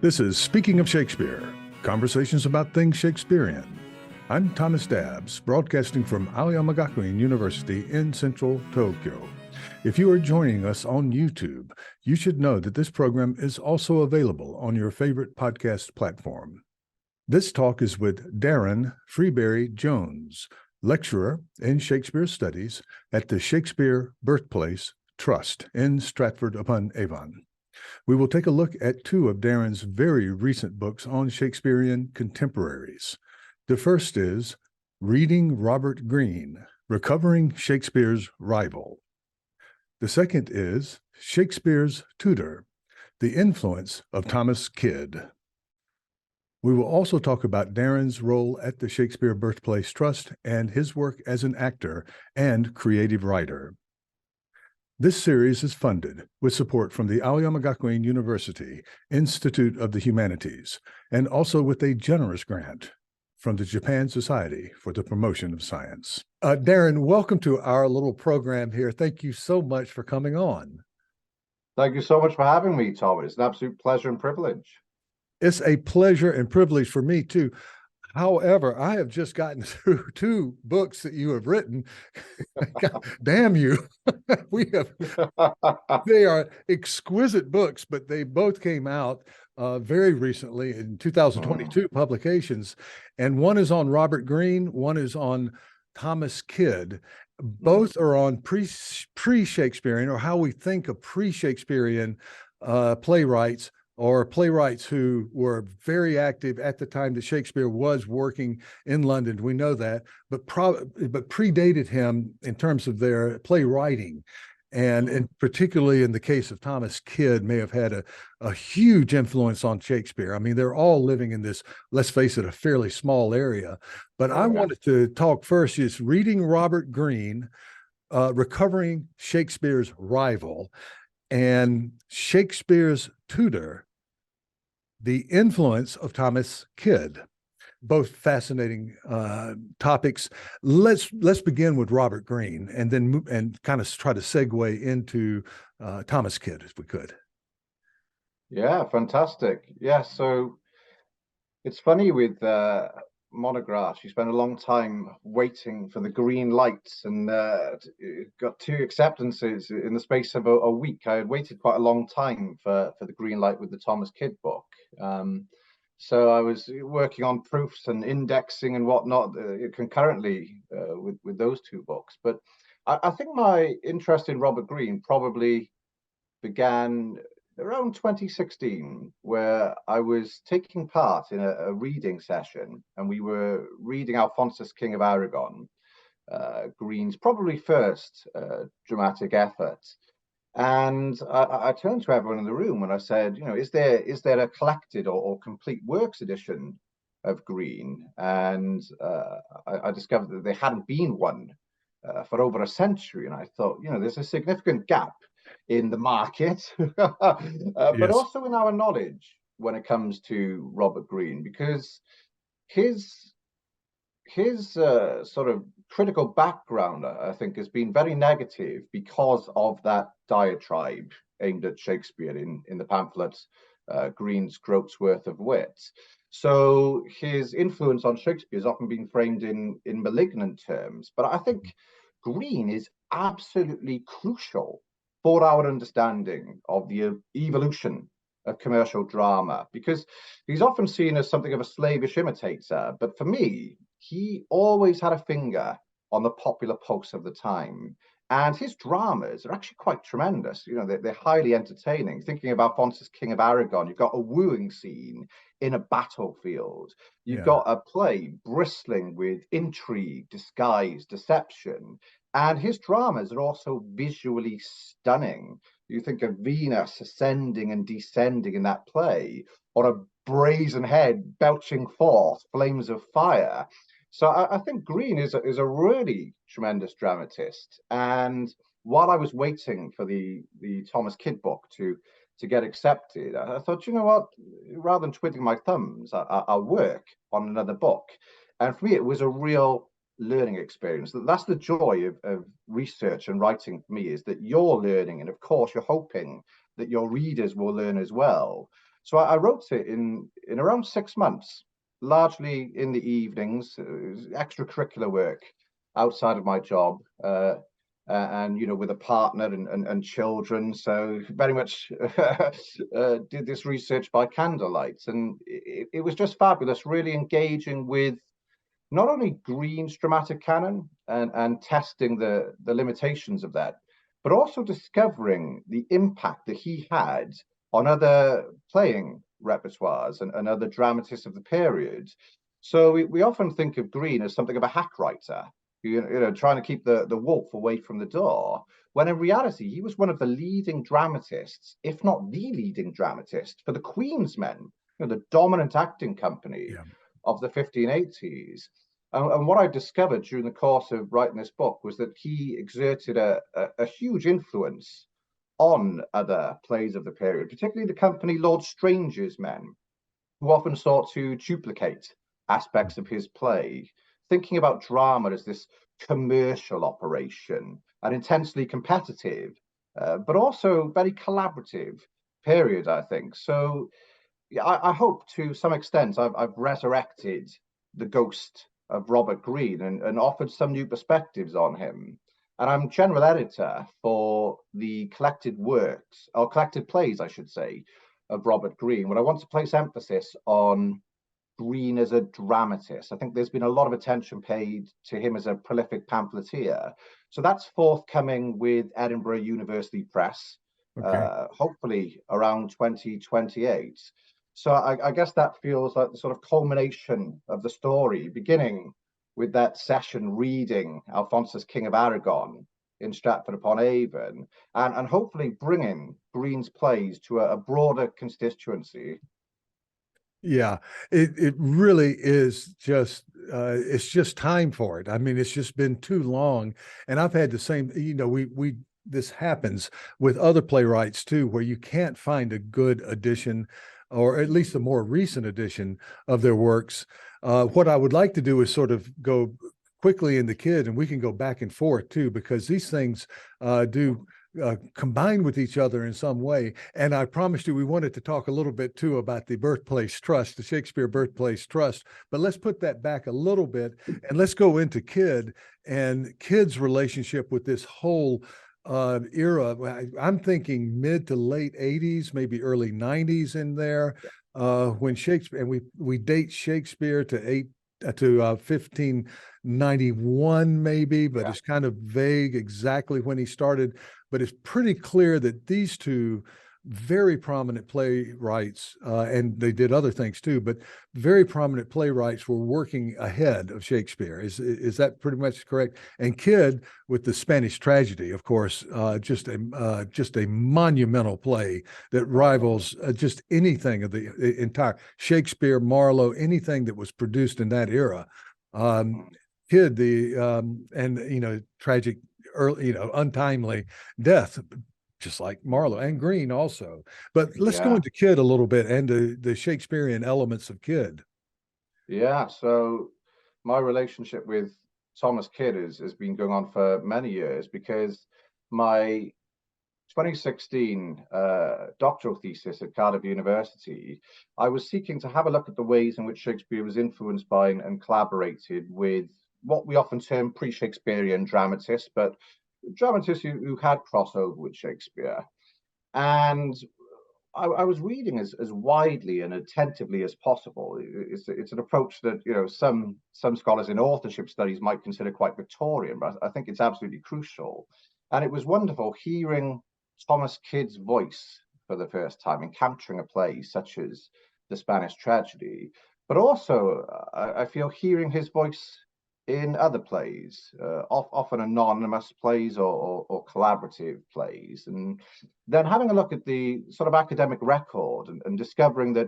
This is Speaking of Shakespeare, conversations about things Shakespearean. I'm Thomas Dabbs, broadcasting from Aoyama Gakuin University in central Tokyo. If you are joining us on YouTube, you should know that this program is also available on your favorite podcast platform. This talk is with Darren Freebury-Jones, lecturer in Shakespeare Studies at the Shakespeare Birthplace Trust in Stratford-upon-Avon. We will take a look at two of Darren's very recent books on Shakespearean contemporaries. The first is Reading Robert Greene, Recovering Shakespeare's Rival. The second is Shakespeare's Tutor, The Influence of Thomas Kyd. We will also talk about Darren's role at the Shakespeare Birthplace Trust and his work as an actor and creative writer. This series is funded with support from the Aoyama Gakuin University Institute of the Humanities, and also with a generous grant from the Japan Society for the Promotion of Science. Darren, welcome to our little program here. Thank you so much for coming on. Thank you so much for having me, Tom. It's an absolute pleasure and privilege. It's a pleasure and privilege for me, too. However, I have just gotten through two books that you have written. God, damn you. They are exquisite books, but they both came out very recently in 2022 publications. And one is on Robert Greene, one is on Thomas Kyd. Both are on pre-Shakespearean, or how we think of pre-Shakespearean playwrights, or playwrights who were very active at the time that Shakespeare was working in London. We know that, but predated him in terms of their playwriting. And particularly in the case of Thomas Kyd, may have had a huge influence on Shakespeare. I mean, they're all living in this, let's face it, a fairly small area. But I wanted to talk first, is Reading Robert Greene, Recovering Shakespeare's Rival, and Shakespeare's Tutor, The Influence of Thomas Kyd. Both fascinating topics. Let's begin with Robert Greene, and then kind of try to segue into Thomas Kyd, if we could. Yeah, fantastic. Yeah, so it's funny with monographs. You spend a long time waiting for the green lights, and got two acceptances in the space of a week. I had waited quite a long time for the green light with the Thomas Kyd book. So I was working on proofs and indexing and whatnot concurrently with those two books. But I think my interest in Robert Greene probably began around 2016, where I was taking part in a reading session, and we were reading Alphonsus, King of Aragon, Greene's probably first dramatic effort. And I turned to everyone in the room and I said, is there a collected or complete works edition of Greene? And I discovered that there hadn't been one for over a century. And I thought, there's a significant gap in the market, but also in our knowledge when it comes to Robert Greene, because his sort of critical background, I think, has been very negative because of that diatribe aimed at Shakespeare in the pamphlet Greene's Groat's Worth of Wit. So his influence on Shakespeare has often been framed in malignant terms, but I think Greene is absolutely crucial for our understanding of the evolution of commercial drama, because he's often seen as something of a slavish imitator, but for me, he always had a finger on the popular pulse of the time. And his dramas are actually quite tremendous. They're highly entertaining. Thinking about Alphonsus, King of Aragon, you've got a wooing scene in a battlefield. You've got a play bristling with intrigue, disguise, deception. And his dramas are also visually stunning. You think of Venus ascending and descending in that play, or a brazen head belching forth flames of fire. So I think Greene is a really tremendous dramatist. And while I was waiting for the Thomas Kyd book to get accepted, I thought, what, rather than twiddling my thumbs, I'll work on another book. And for me, it was a real learning experience. That's the joy of research and writing for me, is that you're learning, and of course you're hoping that your readers will learn as well. So I wrote it in around 6 months, largely in the evenings, extracurricular work outside of my job, and with a partner and children. So very much did this research by candlelight, and it was just fabulous, really engaging with not only Greene's dramatic canon and testing the limitations of that, but also discovering the impact that he had on other playing repertoires and other dramatists of the period. So we often think of Greene as something of a hack writer, trying to keep the wolf away from the door, when in reality he was one of the leading dramatists, if not the leading dramatist, for the Queen's Men, the dominant acting company of the 1580s. And what I discovered during the course of writing this book was that he exerted a huge influence on other plays of the period, particularly the company Lord Strange's Men, who often sought to duplicate aspects of his play, thinking about drama as this commercial operation, an intensely competitive, but also very collaborative period, I think. So yeah, I hope to some extent I've resurrected the ghost of Robert Greene and offered some new perspectives on him. And I'm general editor for the collected works, or collected plays, I should say, of Robert Greene, where I want to place emphasis on Greene as a dramatist. I think there's been a lot of attention paid to him as a prolific pamphleteer. So that's forthcoming with Edinburgh University Press, hopefully around 2028. So I guess that feels like the sort of culmination of the story, beginning with that session reading Alphonsus, King of Aragon in Stratford upon Avon, and hopefully bringing Greene's plays to a broader constituency. Yeah, it really is just it's just time for it. I mean, it's just been too long, and I've had the same. We this happens with other playwrights too, where you can't find a good edition, or at least a more recent edition of their works. What I would like to do is sort of go quickly into Kyd, and we can go back and forth too, because these things do combine with each other in some way. And I promised you we wanted to talk a little bit too about the Birthplace Trust, the Shakespeare Birthplace Trust. But let's put that back a little bit and let's go into Kyd and Kyd's relationship with this whole era. I'm thinking mid to late 80s, maybe early 90s in there, when Shakespeare, and we date Shakespeare to 1591 maybe, but it's kind of vague exactly when he started. But it's pretty clear that these two very prominent playwrights, and they did other things too, but very prominent playwrights were working ahead of Shakespeare. Is that pretty much correct? And Kyd, with the Spanish tragedy, of course, just a monumental play that rivals just anything of the entire Shakespeare, Marlowe, anything that was produced in that era. Kyd, and tragic, early, untimely death, just like Marlowe and Greene also. But let's go into Kyd a little bit and the Shakespearean elements of Kyd. Yeah, so my relationship with Thomas Kyd has been going on for many years, because my 2016 doctoral thesis at Cardiff University, I was seeking to have a look at the ways in which Shakespeare was influenced by and collaborated with what we often term pre-Shakespearean dramatists, but dramatists who had crossover with Shakespeare. And I was reading as widely and attentively as possible. It's an approach that some scholars in authorship studies might consider quite Victorian, but I think it's absolutely crucial. And it was wonderful hearing Thomas Kyd's voice for the first time, encountering a play such as The Spanish Tragedy, but also I feel hearing his voice in other plays, often anonymous plays or collaborative plays, and then having a look at the sort of academic record and discovering that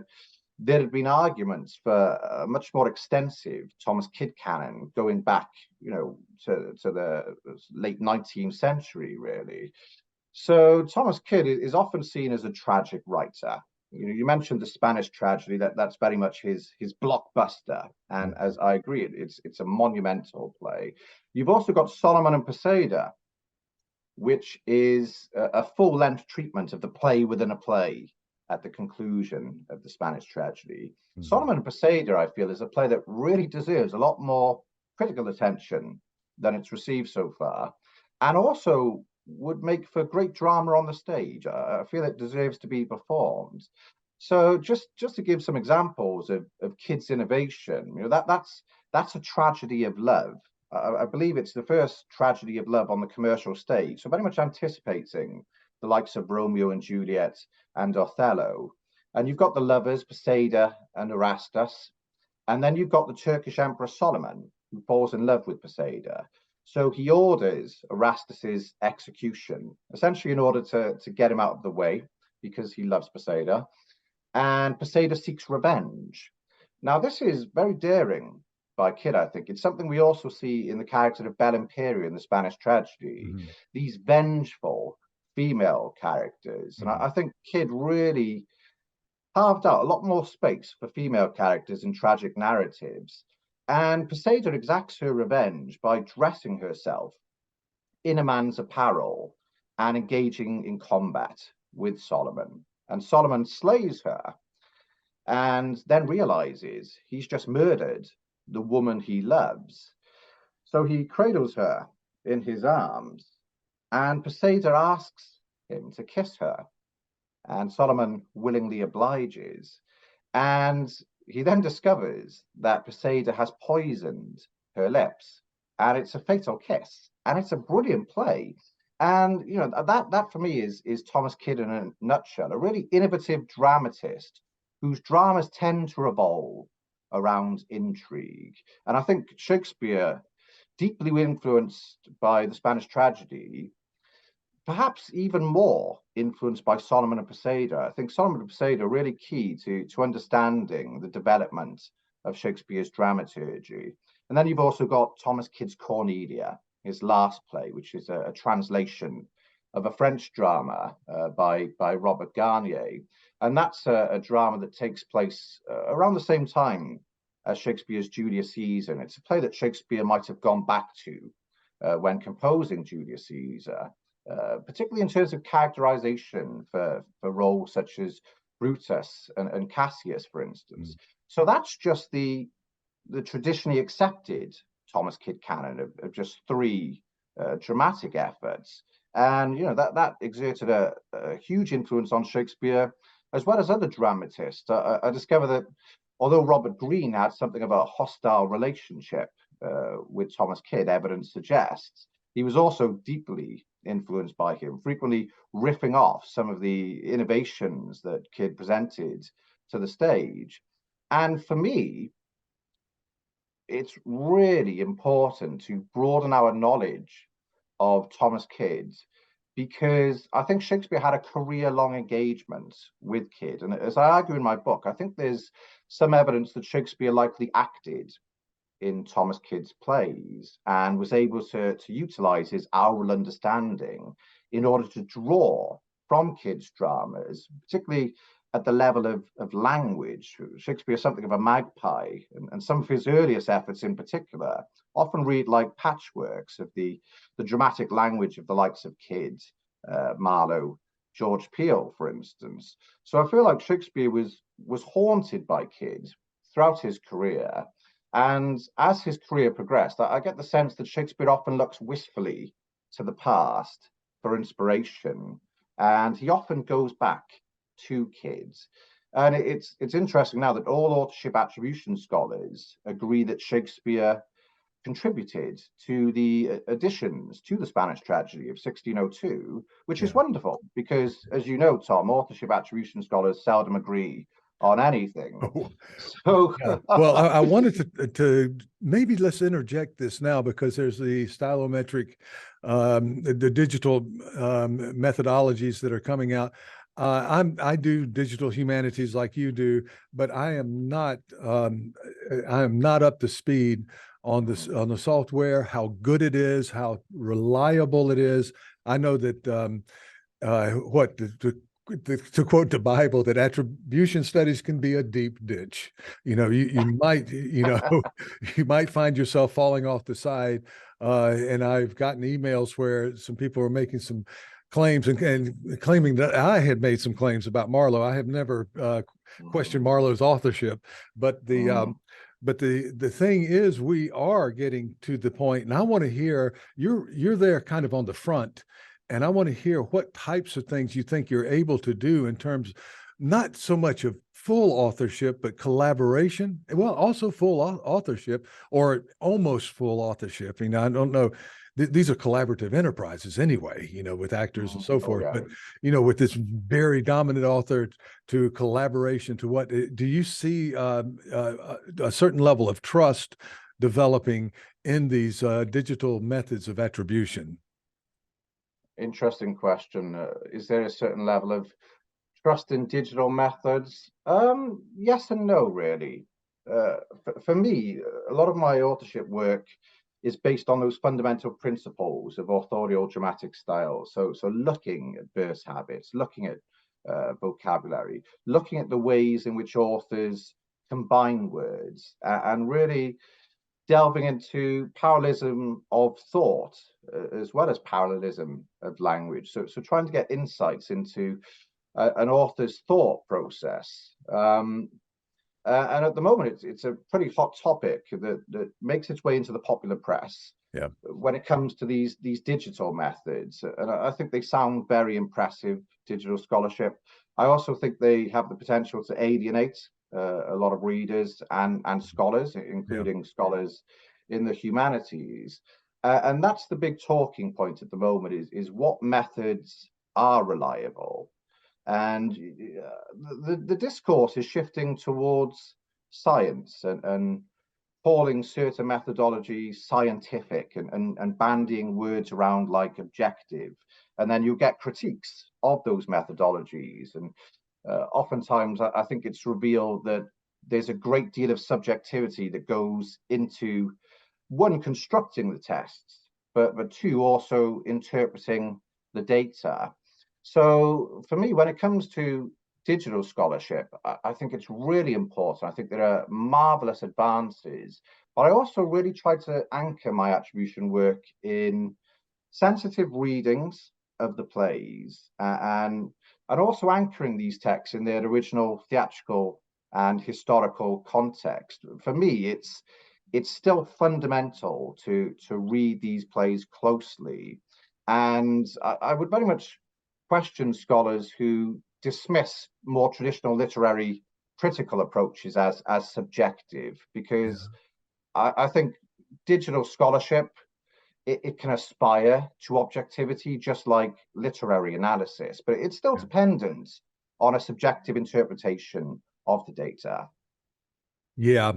there had been arguments for a much more extensive Thomas Kyd canon going back, to the late 19th century, really. So Thomas Kyd is often seen as a tragic writer. You mentioned The Spanish Tragedy, that's very much his blockbuster, and as I agree, it's a monumental play. You've also got Solomon and Poseida, which is a full-length treatment of the play within a play at the conclusion of the Spanish tragedy. Mhm. Solomon and Poseda, I feel, is a play that really deserves a lot more critical attention than it's received so far, and also would make for great drama on the stage. I feel it deserves to be performed. So just to give some examples of Kyd's innovation, that's a tragedy of love. I believe it's the first tragedy of love on the commercial stage, so very much anticipating the likes of Romeo and Juliet and Othello. And you've got the lovers, Poseda and Erastus, and then you've got the Turkish Emperor Solomon, who falls in love with Poseda. So he orders Erastus's execution, essentially in order to get him out of the way, because he loves Poseda. And Poseda seeks revenge. Now, this is very daring by Kyd, I think. It's something we also see in the character of Bel Imperio in the Spanish tragedy, these vengeful female characters. And I think Kyd really carved out a lot more space for female characters in tragic narratives. And Poseda exacts her revenge by dressing herself in a man's apparel and engaging in combat with Solomon. And Solomon slays her and then realizes he's just murdered the woman he loves. So he cradles her in his arms, and Poseda asks him to kiss her. And Solomon willingly obliges. And he then discovers that Poseda has poisoned her lips, and it's a fatal kiss. And it's a brilliant play. And that for me is Thomas Kyd in a nutshell, a really innovative dramatist whose dramas tend to revolve around intrigue. And I think Shakespeare, deeply influenced by the Spanish tragedy, perhaps even more influenced by Solomon and Poseda. I think Solomon and Poseda are really key to understanding the development of Shakespeare's dramaturgy. And then you've also got Thomas Kyd's Cornelia, his last play, which is a translation of a French drama by Robert Garnier. And that's a drama that takes place around the same time as Shakespeare's Julius Caesar. And it's a play that Shakespeare might have gone back to when composing Julius Caesar, particularly in terms of characterization for roles such as Brutus and Cassius, for instance. So that's just the traditionally accepted Thomas Kyd canon of just three dramatic efforts. And that exerted a huge influence on Shakespeare, as well as other dramatists. I discovered that although Robert Greene had something of a hostile relationship with Thomas Kyd, evidence suggests, he was also deeply influenced by him, frequently riffing off some of the innovations that Kyd presented to the stage. And for me, it's really important to broaden our knowledge of Thomas Kyd, because I think Shakespeare had a career-long engagement with Kyd. And as I argue in my book, I think there's some evidence that Shakespeare likely acted in Thomas Kyd's plays and was able to utilize his aural understanding in order to draw from Kyd's dramas, particularly at the level of language. Shakespeare is something of a magpie, and some of his earliest efforts in particular often read like patchworks of the dramatic language of the likes of Kyd, Marlowe, George Peele, for instance. So I feel like Shakespeare was haunted by Kyd throughout his career. And as his career progressed, I get the sense that Shakespeare often looks wistfully to the past for inspiration, and he often goes back to Kyd. And it's interesting now that all authorship attribution scholars agree that Shakespeare contributed to the additions to the Spanish tragedy of 1602, which is wonderful, because, as you know, Tom, authorship attribution scholars seldom agree on anything. So well, I wanted to maybe let's interject this now, because there's the stylometric, the digital methodologies that are coming out. I do digital humanities like you do, but I am not up to speed on this, on the software, how good it is, how reliable it is. I know that to quote the Bible, that attribution studies can be a deep ditch. You might, you might find yourself falling off the side. And I've gotten emails where some people are making some claims and claiming that I had made some claims about Marlowe. I have never questioned Marlowe's authorship, but the thing is, we are getting to the point, and I want to hear you're there kind of on the front, and I want to hear what types of things you think you're able to do in terms, not so much of full authorship, but collaboration. Well, also full authorship or almost full authorship. You know, I don't know. These are collaborative enterprises anyway, you know, with actors and so forth. But, you know, with this very dominant author to collaboration to what do you see a certain level of trust developing in these digital methods of attribution? Interesting question. Is there a certain level of trust in digital methods? Yes and no, really. For me, a lot of my authorship work is based on those fundamental principles of authorial dramatic style. So looking at verse habits, looking at vocabulary, looking at the ways in which authors combine words, and really delving into parallelism of thought as well as parallelism of language. So trying to get insights into an author's thought process. And at the moment, it's a pretty hot topic that makes its way into the popular press. Yeah. When it comes to these digital methods, and I think they sound very impressive, digital scholarship. I also think they have the potential to alienate a lot of readers and scholars, including scholars in the humanities. And that's the big talking point at the moment: is what methods are reliable. And the discourse is shifting towards science and calling certain methodologies scientific and bandying words around like objective. And then you get critiques of those methodologies. And oftentimes, I think it's revealed that there's a great deal of subjectivity that goes into, one, constructing the tests, but two, also interpreting the data. So for me, when it comes to digital scholarship, I think it's really important. I think there are marvelous advances, but I also really try to anchor my attribution work in sensitive readings of the plays, and also anchoring these texts in their original theatrical and historical context. For me, it's still fundamental to read these plays closely, and I would very much question scholars who dismiss more traditional literary critical approaches as subjective, because I think digital scholarship, it can aspire to objectivity just like literary analysis, but it's still dependent on a subjective interpretation of the data. Yeah,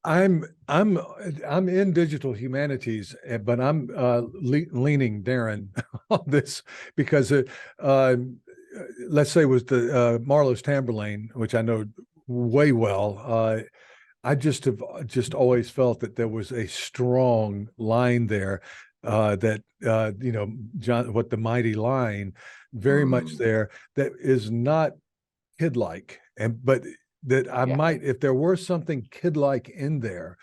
I'm in digital humanities, but I'm leaning Darren on this because let's say with the Marlowe's Tamburlaine, which I know way well. I have just always felt that there was a strong line there, that you know, John, what the mighty line, very much there, that is not kid-like, but that I might, if there were something kid-like in there,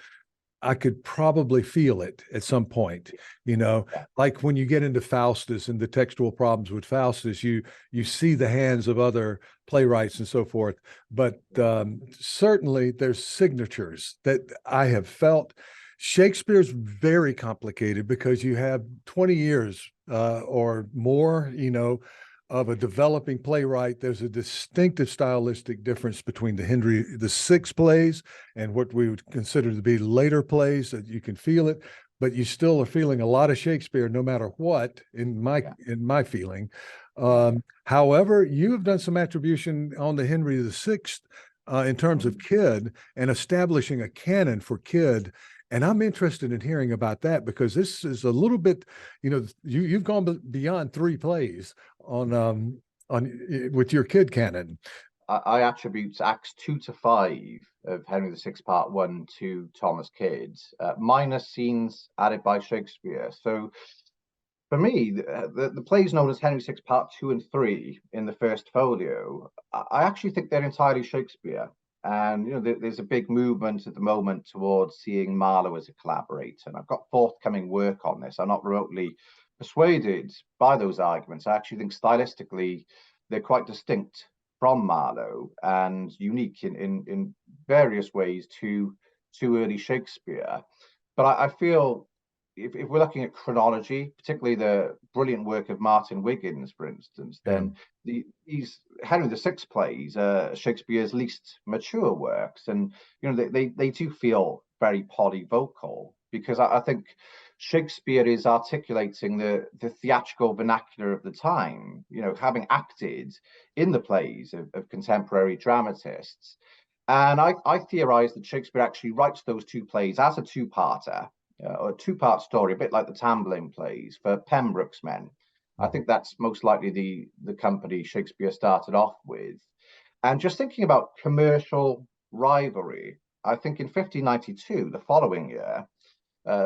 I could probably feel it at some point, you know, like when you get into Faustus and the textual problems with Faustus, you see the hands of other playwrights and so forth. But certainly there's signatures that I have felt. Shakespeare's very complicated because you have 20 years or more, you know, of a developing playwright. There's a distinctive stylistic difference between the Henry VI plays and what we would consider to be later plays, that you can feel it, but you still are feeling a lot of Shakespeare no matter what, in my feeling. However, you have done some attribution on the Henry VI in terms of Kyd and establishing a canon for Kyd. And I'm interested in hearing about that, because this is a little bit, you know, you've gone beyond 3 plays on with your Kyd canon. I attribute Acts 2 to 5 of Henry VI Part 1 to Thomas Kyd, minor scenes added by Shakespeare. So for me, the plays known as Henry VI Part 2 and 3 in the first folio, I actually think they're entirely Shakespeare. And, you know, there's a big movement at the moment towards seeing Marlowe as a collaborator. And I've got forthcoming work on this. I'm not remotely persuaded by those arguments. I actually think stylistically they're quite distinct from Marlowe and unique in various ways to early Shakespeare. But I feel if we're looking at chronology, particularly the brilliant work of Martin Wiggins, for instance, then these Henry VI plays are Shakespeare's least mature works, and they do feel very polyvocal because I think Shakespeare is articulating the theatrical vernacular of the time. Having acted in the plays of contemporary dramatists. And I theorize that Shakespeare actually writes those two plays as a two-parter, or a two-part story, a bit like the Tamburlaine plays for Pembroke's men. I think that's most likely the company Shakespeare started off with. And just thinking about commercial rivalry, I think in 1592, the following year,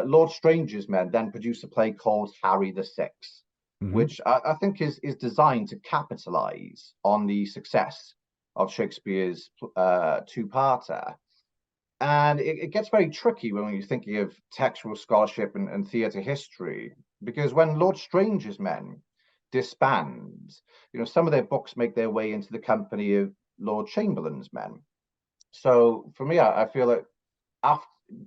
Lord Strange's men then produced a play called Harry the Sixth, which I think is designed to capitalize on the success of Shakespeare's two-parter. And it gets very tricky when you're thinking of textual scholarship and theatre history, because when Lord Strange's men disband, some of their books make their way into the company of Lord Chamberlain's men. So for me, I feel that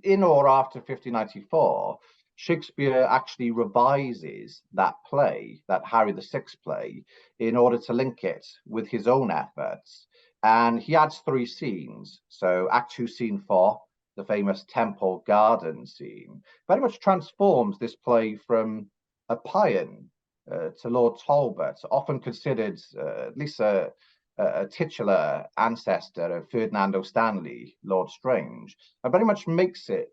in or after 1594, Shakespeare actually revises that play, that Harry the Sixth play, in order to link it with his own efforts. And he adds 3 scenes. So Act 2, Scene 4, the famous Temple Garden scene, very much transforms this play from a paean to Lord Talbot, often considered at least a titular ancestor of Ferdinando Stanley, Lord Strange, and very much makes it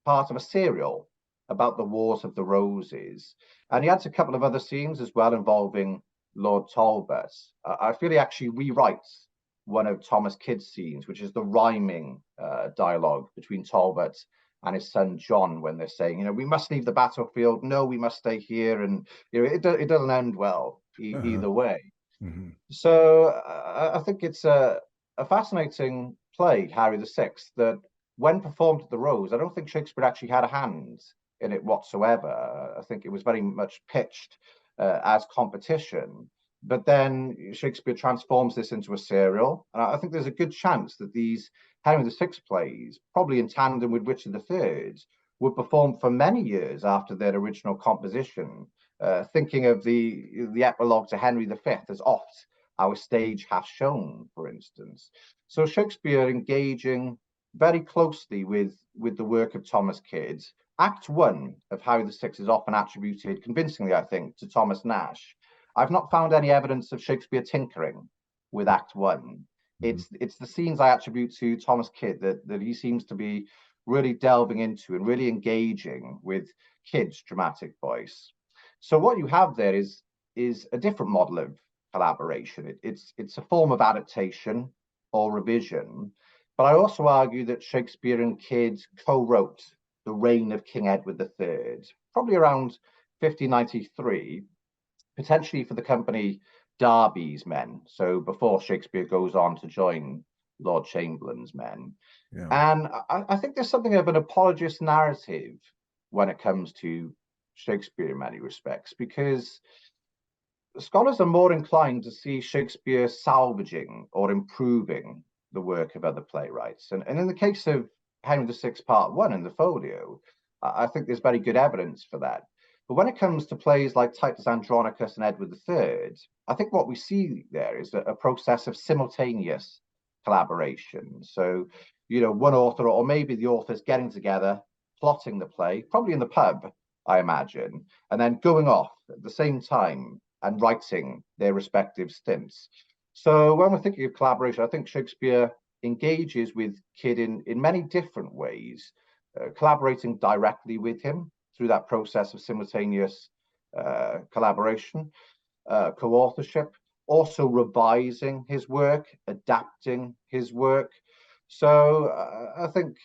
part of a serial about the Wars of the Roses. And he adds a couple of other scenes as well involving Lord Talbot. I feel he actually rewrites one of Thomas Kyd's scenes, which is the rhyming dialogue between Talbot and his son John when they're saying, we must leave the battlefield. No, we must stay here. And it doesn't end well either way. So I think it's a fascinating play, Harry the Sixth, that when performed at the Rose, I don't think Shakespeare actually had a hand in it whatsoever. I think it was very much pitched as competition. But then Shakespeare transforms this into a serial. And I think there's a good chance that these Henry VI plays, probably in tandem with Richard III, would perform for many years after their original composition, thinking of the epilogue to Henry V as oft our stage hath shown, for instance. So Shakespeare engaging very closely with the work of Thomas Kyd. Act 1 of Harry VI is often attributed, convincingly, I think, to Thomas Nash. I've not found any evidence of Shakespeare tinkering with Act 1. It's the scenes I attribute to Thomas Kyd that he seems to be really delving into and really engaging with Kyd's dramatic voice. So what you have there is a different model of collaboration. It's a form of adaptation or revision. But I also argue that Shakespeare and Kyd co-wrote the reign of King Edward III, probably around 1593, potentially for the company Derby's men. So before Shakespeare goes on to join Lord Chamberlain's men. Yeah. And I think there's something of an apologist narrative when it comes to Shakespeare in many respects, because scholars are more inclined to see Shakespeare salvaging or improving the work of other playwrights. And in the case of Henry VI Part 1 in the folio, I think there's very good evidence for that. But when it comes to plays like Titus Andronicus and Edward III, I think what we see there is a process of simultaneous collaboration. So, one author or maybe the authors getting together, plotting the play, probably in the pub, I imagine, and then going off at the same time and writing their respective stints. So when we're thinking of collaboration, I think Shakespeare engages with Kyd in many different ways, collaborating directly with him through that process of simultaneous collaboration, co-authorship, also revising his work, adapting his work. So I think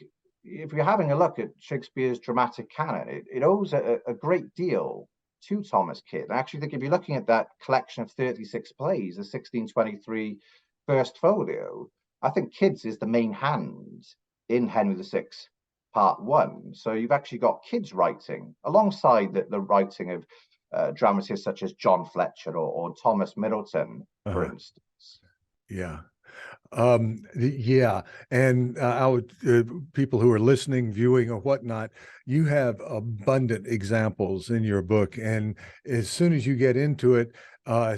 if you're having a look at Shakespeare's dramatic canon, it owes a great deal to Thomas Kyd. I actually think if you're looking at that collection of 36 plays, the 1623 first folio, I think Kyd's is the main hand in Henry VI Part 1. So you've actually got Kyd's writing alongside the writing of dramatists such as John Fletcher or Thomas Middleton, for instance. Yeah. Yeah, and I would people who are listening, viewing, or whatnot, you have abundant examples in your book, and as soon as you get into it,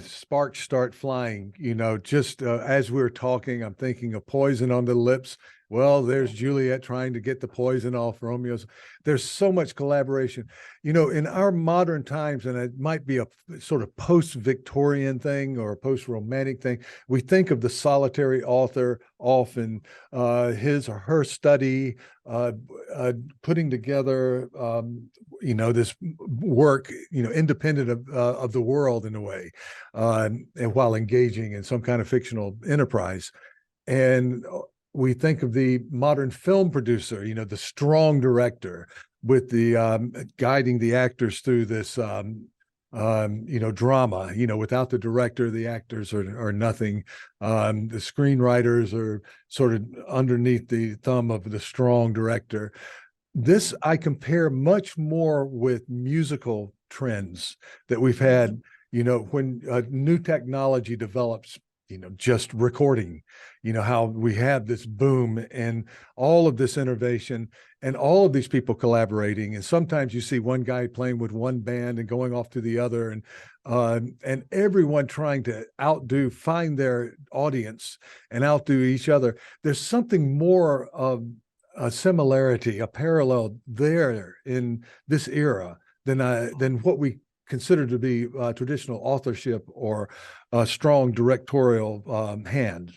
sparks start flying. You know, just as we're talking, I'm thinking of poison on the lips. Well, there's Juliet trying to get the poison off Romeo's. There's so much collaboration. You know, in our modern times, and it might be a sort of post-Victorian thing or a post-romantic thing, we think of the solitary author often, his or her study, putting together, you know, this work, you know, independent of the world in a way, and while engaging in some kind of fictional enterprise. And we think of the modern film producer, you know, the strong director with the guiding the actors through this, you know, drama. You know, without the director, the actors are nothing. The screenwriters are sort of underneath the thumb of the strong director. This I compare much more with musical trends that we've had. You know, when new technology develops, you know, just recording, you know, how we have this boom and all of this innovation and all of these people collaborating. And sometimes you see one guy playing with one band and going off to the other, and everyone trying to find their audience and outdo each other. There's something more of a similarity, a parallel there in this era than what we consider to be traditional authorship or a strong directorial hand.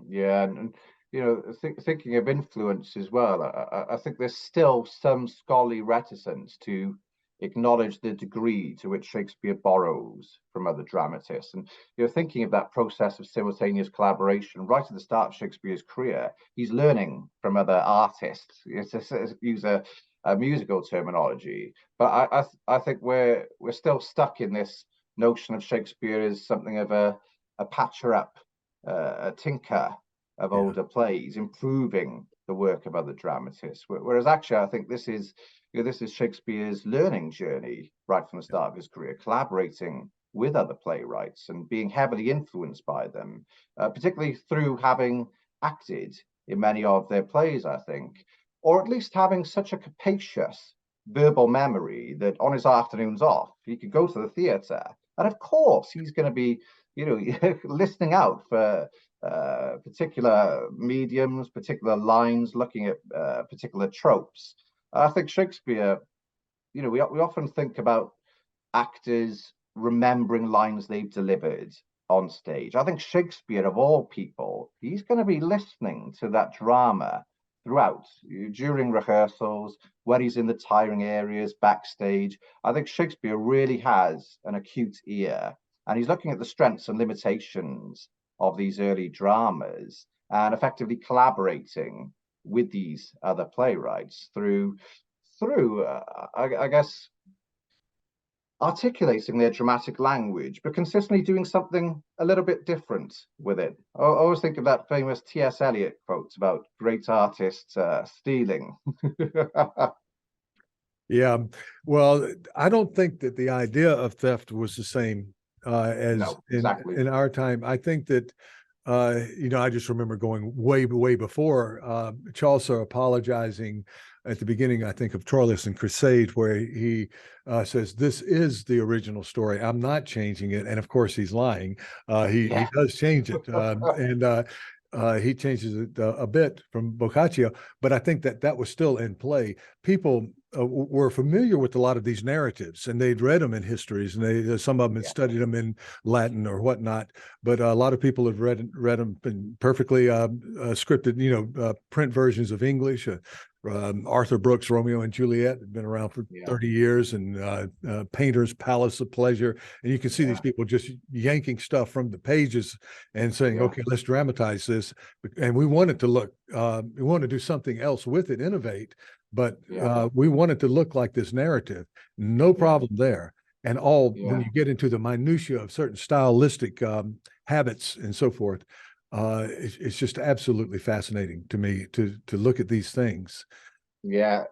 Yeah, and you know, thinking of influence as well, I think there's still some scholarly reticence to acknowledge the degree to which Shakespeare borrows from other dramatists. And you know, thinking of that process of simultaneous collaboration right at the start of Shakespeare's career, he's learning from other artists. To use a musical terminology, but I think we're still stuck in this notion of Shakespeare as something of a patcher up, a tinker of older plays, improving the work of other dramatists. Whereas actually, I think this is Shakespeare's learning journey right from the start of his career, collaborating with other playwrights and being heavily influenced by them, particularly through having acted in many of their plays, I think, or at least having such a capacious verbal memory that on his afternoons off, he could go to the theatre. And of course, he's going to be, you know, listening out for particular mediums, particular lines, looking at particular tropes. I think Shakespeare, you know, we often think about actors remembering lines they've delivered on stage. I think Shakespeare, of all people, he's going to be listening to that drama throughout, during rehearsals, when he's in the tiring areas, backstage. I think Shakespeare really has an acute ear, and he's looking at the strengths and limitations of these early dramas and effectively collaborating with these other playwrights through I guess, articulating their dramatic language, but consistently doing something a little bit different with it. I always think of that famous T.S. Eliot quote about great artists stealing. Yeah, well, I don't think that the idea of theft was the same as No, exactly. in our time. I think that you know, I just remember going way before Chaucer apologizing at the beginning, I think, of Troilus and Cresside, where he says, "This is the original story. I'm not changing it." And of course, he's lying. He does change it, and he changes it a bit from Boccaccio. But I think that was still in play. People were familiar with a lot of these narratives, and they'd read them in histories, and some of them had studied them in Latin or whatnot. But a lot of people have read them in perfectly scripted, you know, print versions of English. Arthur Brooks' Romeo and Juliet had been around for 30 years, and Painter's Palace of Pleasure. And you can see these people just yanking stuff from the pages and saying, okay, let's dramatize this. And we wanted to look, we want to do something else with it, innovate, but we want it to look like this narrative. No problem there. And when you get into the minutiae of certain stylistic habits and so forth, it's just absolutely fascinating to me to look at these things. Yeah,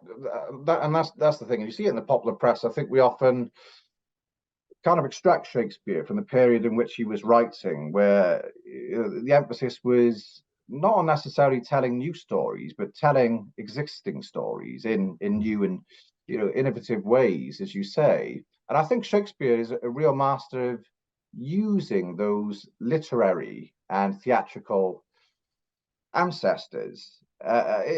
and that's the thing. You see it in the popular press. I think we often kind of extract Shakespeare from the period in which he was writing, where the emphasis was not on necessarily telling new stories, but telling existing stories in new and innovative ways, as you say. And I think Shakespeare is a real master of using those literary and theatrical ancestors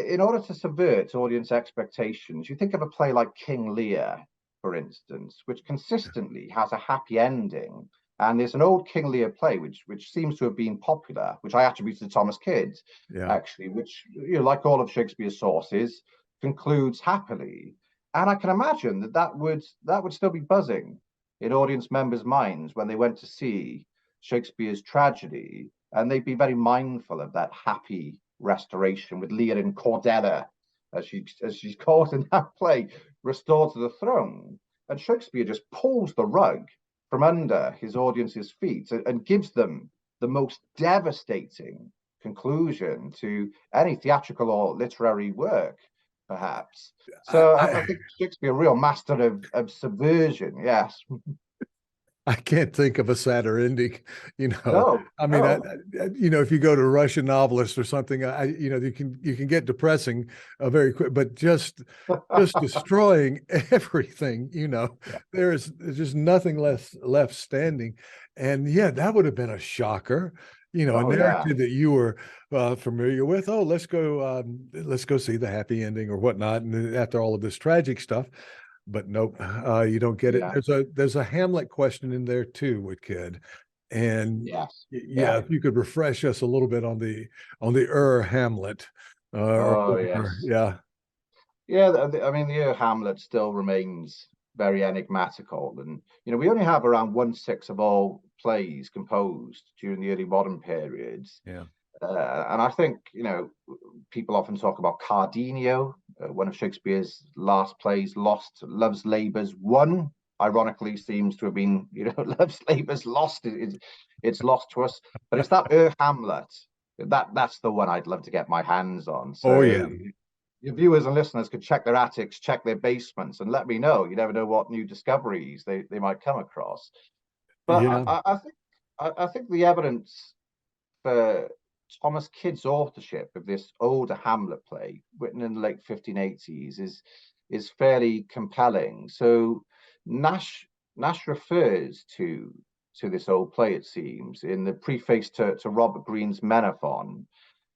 in order to subvert audience expectations. You think of a play like King Lear, for instance, which consistently has a happy ending. And there's an old King Lear play which seems to have been popular, which I attribute to Thomas Kyd, actually, which, like all of Shakespeare's sources, concludes happily. And I can imagine that would still be buzzing in audience members' minds when they went to see Shakespeare's tragedy, and they'd be very mindful of that happy restoration with Lear and Cordelia, as she's called in that play, restored to the throne. And Shakespeare just pulls the rug from under his audience's feet and gives them the most devastating conclusion to any theatrical or literary work, perhaps. So I think Shakespeare, a real master of subversion, yes. I can't think of a sadder ending, No, I mean, no. if you go to a Russian novelist or something, you can get depressing very quick, but just destroying everything, there's just nothing left standing. And yeah, that would have been a shocker, a narrative that you were familiar with. Oh, let's go see the happy ending or whatnot. And after all of this tragic stuff. But nope, you don't get it. There's a Hamlet question in there too with Kyd, and if you could refresh us a little bit on the Ur Hamlet. Yes. I mean, the Ur Hamlet still remains very enigmatical, and we only have around 1/6 of all plays composed during the early modern periods. And I think, people often talk about Cardenio, one of Shakespeare's last plays, Lost. Love's Labour's won, ironically, seems to have been, Love's Labour's lost. It's lost to us. But it's that Ur Hamlet. That's the one I'd love to get my hands on. So your viewers and listeners could check their attics, check their basements, and let me know. You never know what new discoveries they might come across. But I think the evidence for Thomas Kyd's authorship of this older Hamlet play, written in the late 1580s, is fairly compelling. So Nash refers to this old play, it seems, in the preface to Robert Greene's Menaphon,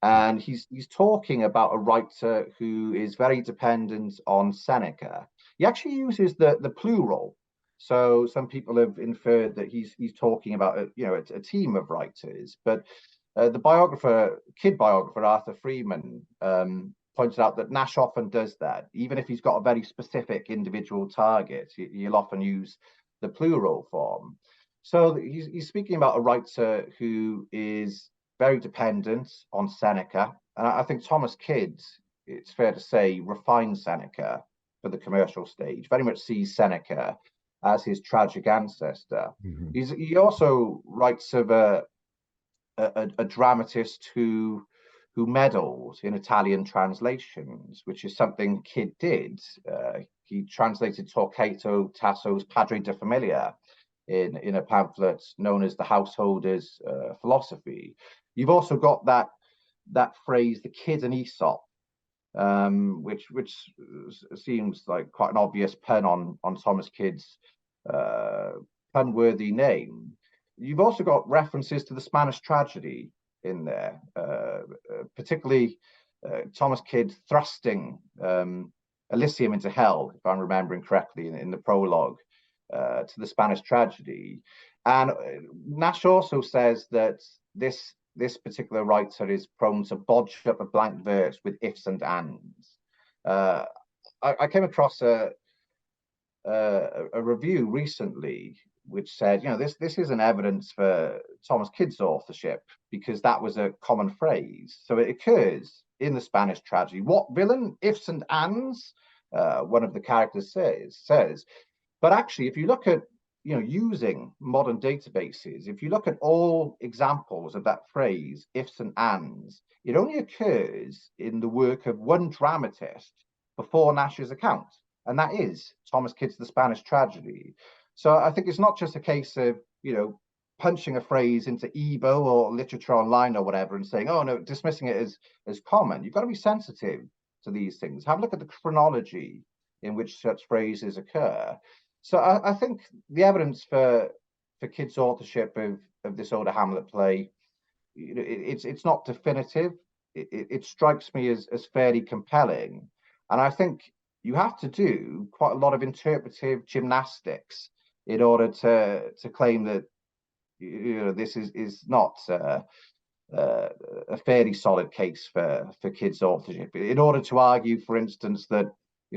and he's talking about a writer who is very dependent on Seneca. He actually uses the plural. So some people have inferred that he's talking about a team of writers, but the Kyd biographer, Arthur Freeman, pointed out that Nash often does that. Even if he's got a very specific individual target, he'll often use the plural form. So he's speaking about a writer who is very dependent on Seneca. And I think Thomas Kyd, it's fair to say, refined Seneca for the commercial stage, very much sees Seneca as his tragic ancestor. He also writes of a dramatist who meddled in Italian translations, which is something Kyd did. He translated Torquato Tasso's Padre de Familia in a pamphlet known as The Householder's Philosophy. You've also got that phrase, the Kyd and Aesop, which seems like quite an obvious pun on Thomas Kyd's pun-worthy name. You've also got references to the Spanish tragedy in there, particularly Thomas Kyd thrusting Elysium into hell, if I'm remembering correctly, in the prologue to the Spanish tragedy. And Nash also says that this particular writer is prone to bodge up a blank verse with ifs and ands. I came across a review recently which said, this isn't evidence for Thomas Kyd's authorship, because that was a common phrase. So it occurs in the Spanish tragedy. What villain? Ifs and ands, one of the characters says. But actually, if you look at, using modern databases, if you look at all examples of that phrase, ifs and ands, it only occurs in the work of one dramatist before Nash's account, and that is Thomas Kyd's The Spanish Tragedy. So I think it's not just a case of, punching a phrase into EBO or literature online or whatever and saying, oh no, dismissing it as common. You've got to be sensitive to these things. Have a look at the chronology in which such phrases occur. So I think the evidence for Kyd's authorship of this Ur Hamlet play, it's not definitive. It strikes me as fairly compelling. And I think you have to do quite a lot of interpretive gymnastics in order to claim that this is not a fairly solid case for Kyd's authorship. In order to argue, for instance, that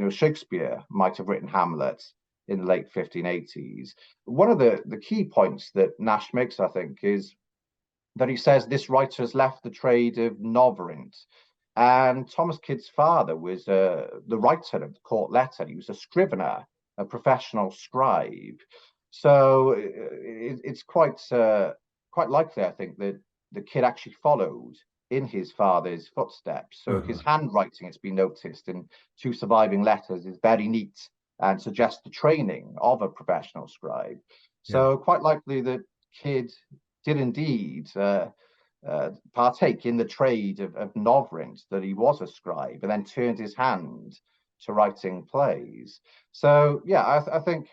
Shakespeare might have written Hamlet in the late 1580s, one of the key points that Nash makes, I think, is that he says this writer has left the trade of noverint. And Thomas Kyd's father was the writer of the court letter. He was a scrivener, a professional scribe. So it's quite likely, I think, that the Kyd actually followed in his father's footsteps. So his handwriting, it's been noticed in two surviving letters, is very neat and suggests the training of a professional scribe. So quite likely that Kyd did indeed partake in the trade of noverint, that he was a scribe, and then turned his hand to writing plays. So yeah, I think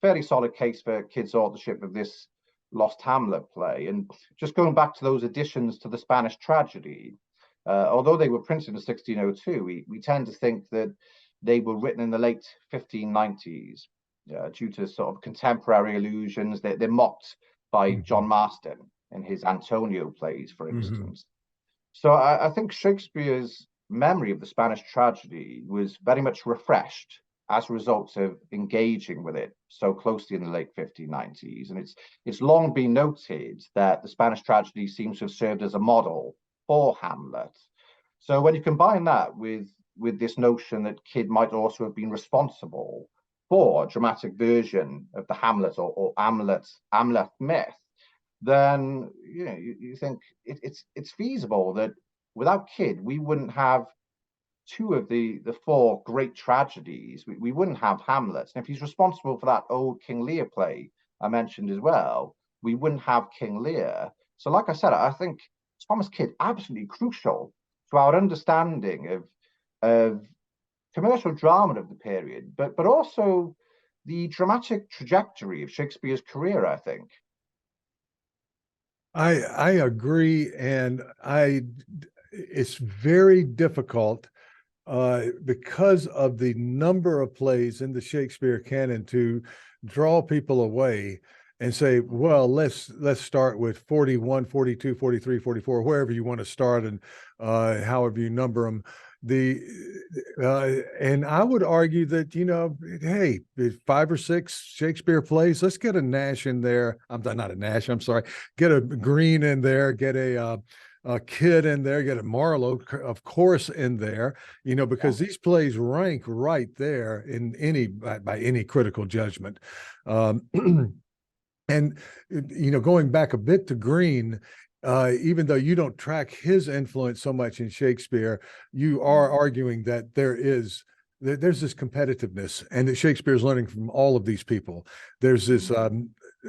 fairly solid case for Kyd's authorship of this Lost Hamlet play. And just going back to those additions to the Spanish tragedy, although they were printed in 1602, we tend to think that they were written in the late 1590s due to sort of contemporary allusions. They're mocked by John Marston in his Antonio plays, for instance. So I think Shakespeare's memory of the Spanish tragedy was very much refreshed as a result of engaging with it so closely in the late 1590s. And it's long been noted that the Spanish tragedy seems to have served as a model for Hamlet. So when you combine that with this notion that Kyd might also have been responsible for a dramatic version of the Hamlet or Hamlet myth, then you think it's feasible that without Kyd, we wouldn't have two of the four great tragedies. We wouldn't have Hamlet. And if he's responsible for that old King Lear play I mentioned as well, we wouldn't have King Lear. So like I said, I think Thomas Kyd absolutely crucial to our understanding of commercial drama of the period, but also the dramatic trajectory of Shakespeare's career, I think. I agree, and it's very difficult because of the number of plays in the Shakespeare canon to draw people away and say, well, let's start with 41, 42, 43, 44, wherever you want to start, and however you number them. And I would argue that, hey, 5 or 6 Shakespeare plays, let's get a Nash in there. I'm not a Nash, I'm sorry. Get a Greene in there, get a Kyd in there, get a Marlowe, of course, in there, because these plays rank right there in by any critical judgment. And, going back a bit to Greene, even though you don't track his influence so much in Shakespeare, you are arguing that there's this competitiveness, and that Shakespeare's learning from all of these people. There's this, I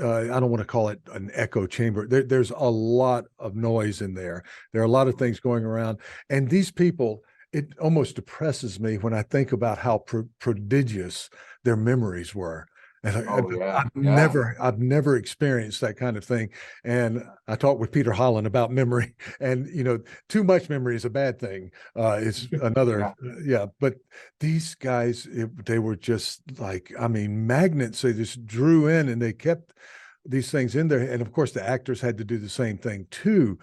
don't want to call it an echo chamber. There's a lot of noise in there. There are a lot of things going around. And these people, it almost depresses me when I think about how prodigious their memories were. And I've never experienced that kind of thing. And I talked with Peter Holland about memory, and too much memory is a bad thing. It's another, But these guys, they were just like, magnets. They just drew in, and they kept these things in there. And of course, the actors had to do the same thing too.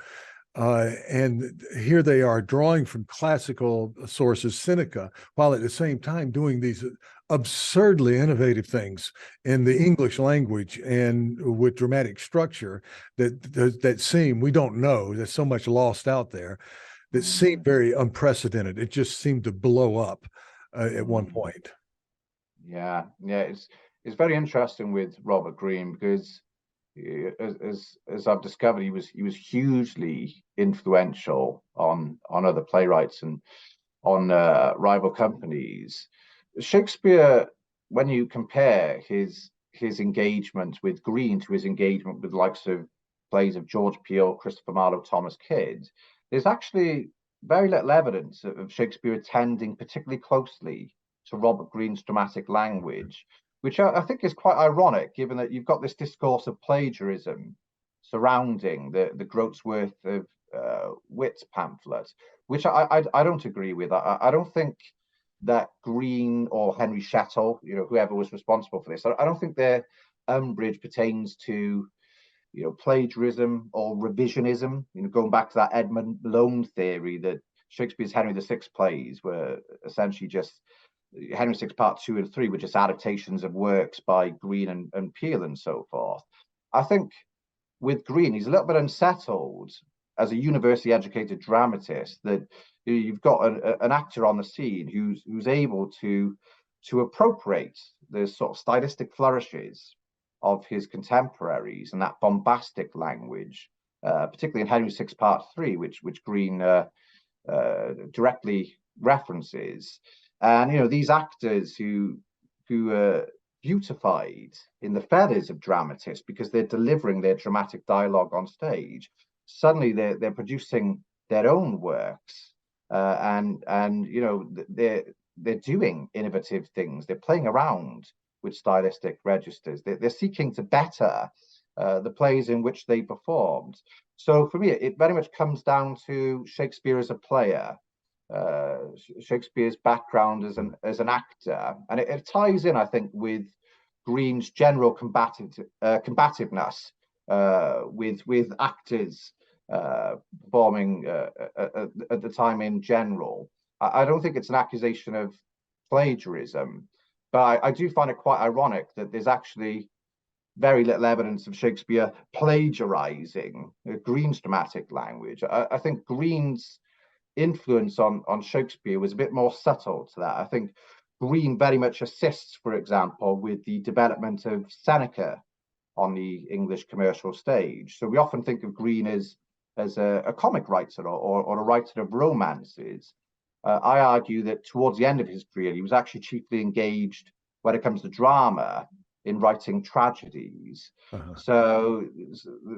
And here they are drawing from classical sources, Seneca, while at the same time doing these absurdly innovative things in the English language and with dramatic structure that seem, we don't know, there's so much lost out there, that seemed very unprecedented. It just seemed to blow up at one point. Yeah, it's very interesting with Robert Greene, because as I've discovered, he was hugely influential on other playwrights and on rival companies. Shakespeare, when you compare his his engagement with Greene to his engagement with the likes of plays of George Peele, Christopher Marlowe, Thomas Kyd, there's actually very little evidence of Shakespeare attending particularly closely to Robert Greene's dramatic language, which I think is quite ironic, given that you've got this discourse of plagiarism surrounding the Groatsworth of Wits pamphlet, which I don't agree with. I don't think that Greene or Henry Shettle, whoever was responsible for this, I don't think their umbrage pertains to plagiarism or revisionism, going back to that Edmund Malone theory that Shakespeare's Henry VI plays were essentially just Henry VI Part 2 and 3, were just adaptations of works by Greene and Peele and so forth. I think with Greene, he's a little bit unsettled as a university educated dramatist that you've got an actor on the scene who's able to appropriate the sort of stylistic flourishes of his contemporaries and that bombastic language, particularly in Henry VI Part 3, which Greene directly references. And these actors who are beautified in the feathers of dramatists because they're delivering their dramatic dialogue on stage, suddenly they're producing their own works, and they're doing innovative things. They're playing around with stylistic registers. They're seeking to better the plays in which they performed. So for me, it very much comes down to Shakespeare as a player, Shakespeare's background as an actor, and it ties in, I think, with Greene's general combativeness with actors performing at the time in general. I don't think it's an accusation of plagiarism, but I do find it quite ironic that there's actually very little evidence of Shakespeare plagiarizing Greene's dramatic language. I think Greene's influence on Shakespeare was a bit more subtle to that. I think Greene very much assists, for example, with the development of Seneca on the English commercial stage. So we often think of Greene as a comic writer or a writer of romances. I argue that towards the end of his career, he was actually chiefly engaged when it comes to drama in writing tragedies. So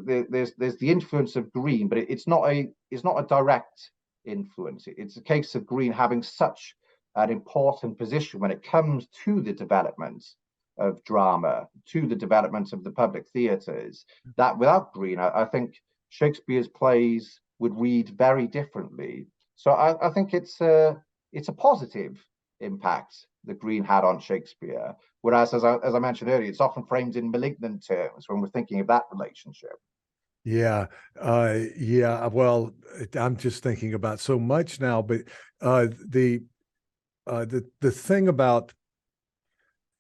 there's the influence of Greene, but it's not a direct influence. It's a case of Greene having such an important position when it comes to the development of drama, to the development of the public theatres, that without Greene, I think Shakespeare's plays would read very differently. So I think it's a positive impact that Greene had on Shakespeare, whereas as I mentioned earlier, it's often framed in malignant terms when we're thinking of that relationship. Yeah. Well, I'm just thinking about so much now, but the thing about,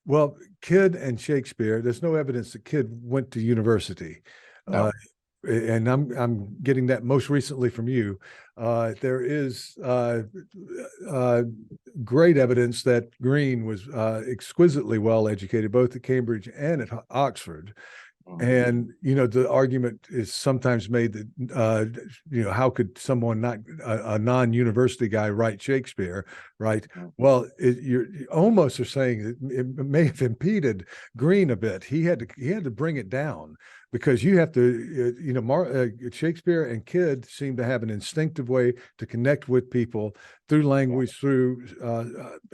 well, Kyd and Shakespeare, there's no evidence that Kyd went to university. No. And I'm getting that most recently from you. There is great evidence that Greene was exquisitely well educated, both at Cambridge and at Oxford. And, the argument is sometimes made that, how could someone not, a non-university guy write Shakespeare, right? Well, you almost are saying that it may have impeded Greene a bit. He had to bring it down, because you have to, Shakespeare and Kyd seem to have an instinctive way to connect with people through language, through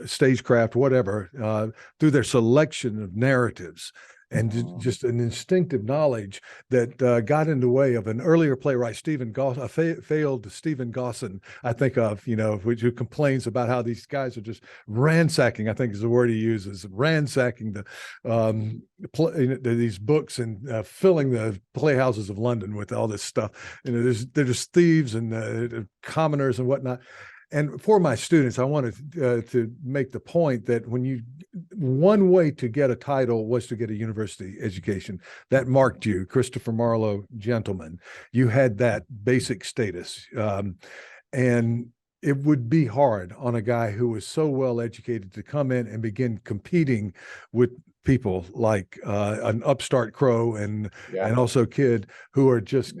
stagecraft, whatever, through their selection of narratives. And just an instinctive knowledge that got in the way of an earlier playwright, failed Stephen Gosson, I think of, who complains about how these guys are just ransacking, I think is the word he uses, ransacking these books and filling the playhouses of London with all this stuff. They're just thieves and commoners and whatnot. And for my students, I wanted to make the point that one way to get a title was to get a university education. That marked you, Christopher Marlowe, gentleman. You had that basic status. And it would be hard on a guy who was so well educated to come in and begin competing with people like an upstart Crow and also Kyd, who are just,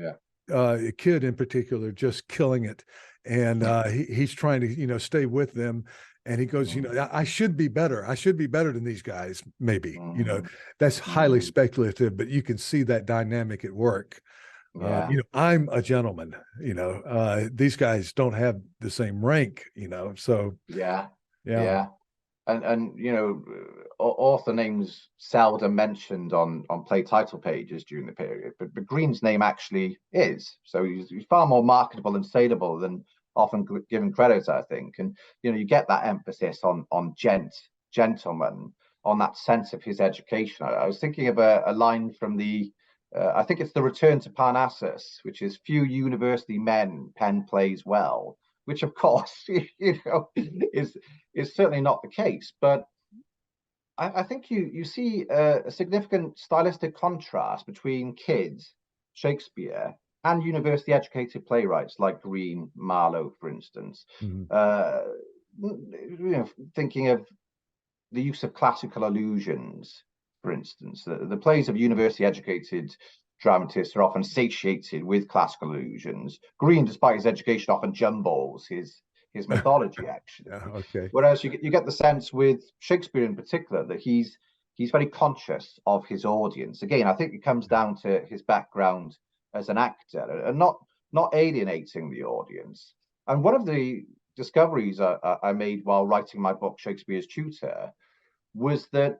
Kyd in particular, just killing it. And he's trying to, stay with them. And he goes, I should be better. I should be better than these guys, maybe. Mm. That's highly speculative, but you can see that dynamic at work. Yeah. I'm a gentleman, these guys don't have the same rank, so Yeah. yeah. Yeah. And author names seldom mentioned on play title pages during the period, but Greene's name actually is. So he's far more marketable and saleable than often given credit, I think. And you get that emphasis on gentleman, on that sense of his education. I was thinking of a line from the I think it's the Return to Parnassus, which is few university men pen plays well, which of course is certainly not the case. But I think you see a significant stylistic contrast between Kyd, Shakespeare, and university educated playwrights like Greene, Marlowe, for instance. Thinking of the use of classical allusions, for instance. The plays of university educated dramatists are often satiated with classical allusions. Greene, despite his education, often jumbles his mythology, actually. Okay. Whereas you get the sense with Shakespeare in particular that he's very conscious of his audience. Again, I think it comes down to his background as an actor and not alienating the audience. And one of the discoveries I made while writing my book, Shakespeare's Tutor, was that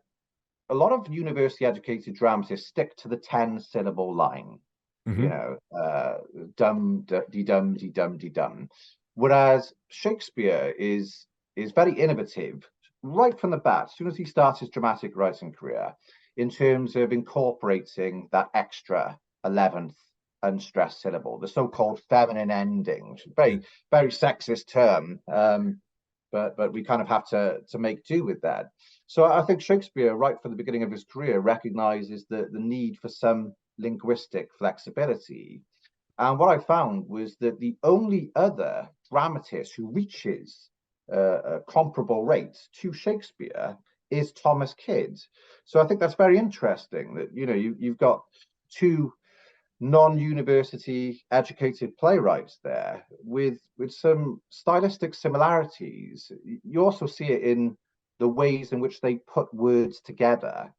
a lot of university educated dramatists stick to the 10-syllable line, dum, de dum, de dum, de dum. Whereas Shakespeare is very innovative right from the bat, as soon as he starts his dramatic writing career, in terms of incorporating that extra 11th unstressed syllable, the so-called feminine ending, which is a very, very sexist term. But we kind of have to make do with that. So I think Shakespeare, right from the beginning of his career, recognizes the need for some linguistic flexibility. And what I found was that the only other dramatist who reaches a comparable rate to Shakespeare is Thomas Kyd. So I think that's very interesting that, you've got two non-university educated playwrights there with some stylistic similarities. You also see it in the ways in which they put words together,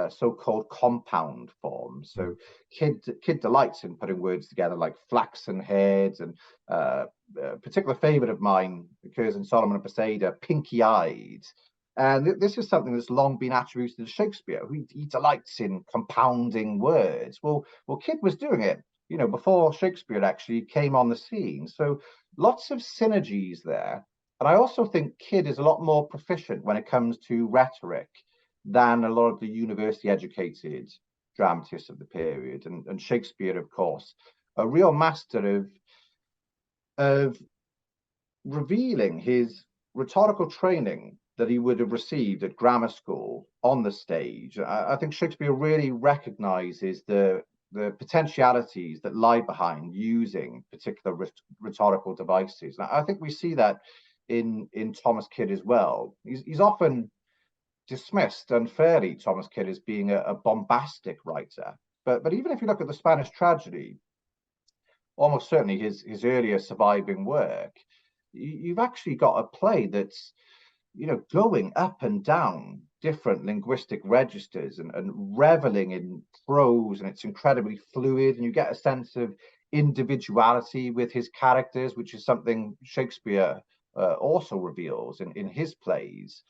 so-called compound forms. So Kyd delights in putting words together like flaxen heads, and a particular favorite of mine occurs in Solomon and Posada, pinky-eyed. And this is something that's long been attributed to Shakespeare. He delights in compounding words. Well, Kyd was doing it, before Shakespeare actually came on the scene. So lots of synergies there. And I also think Kyd is a lot more proficient when it comes to rhetoric than a lot of the university-educated dramatists of the period. And Shakespeare, of course, a real master of revealing his rhetorical training that he would have received at grammar school on the stage. I think Shakespeare really recognizes the potentialities that lie behind using particular rhetorical devices. And I think we see that in Thomas Kyd as well. He's often dismissed unfairly, Thomas Kyd, as being a bombastic writer. But even if you look at the Spanish tragedy, almost certainly his earlier surviving work, you've actually got a play that's going up and down different linguistic registers and reveling in prose, and it's incredibly fluid, and you get a sense of individuality with his characters, which is something Shakespeare also reveals in his plays.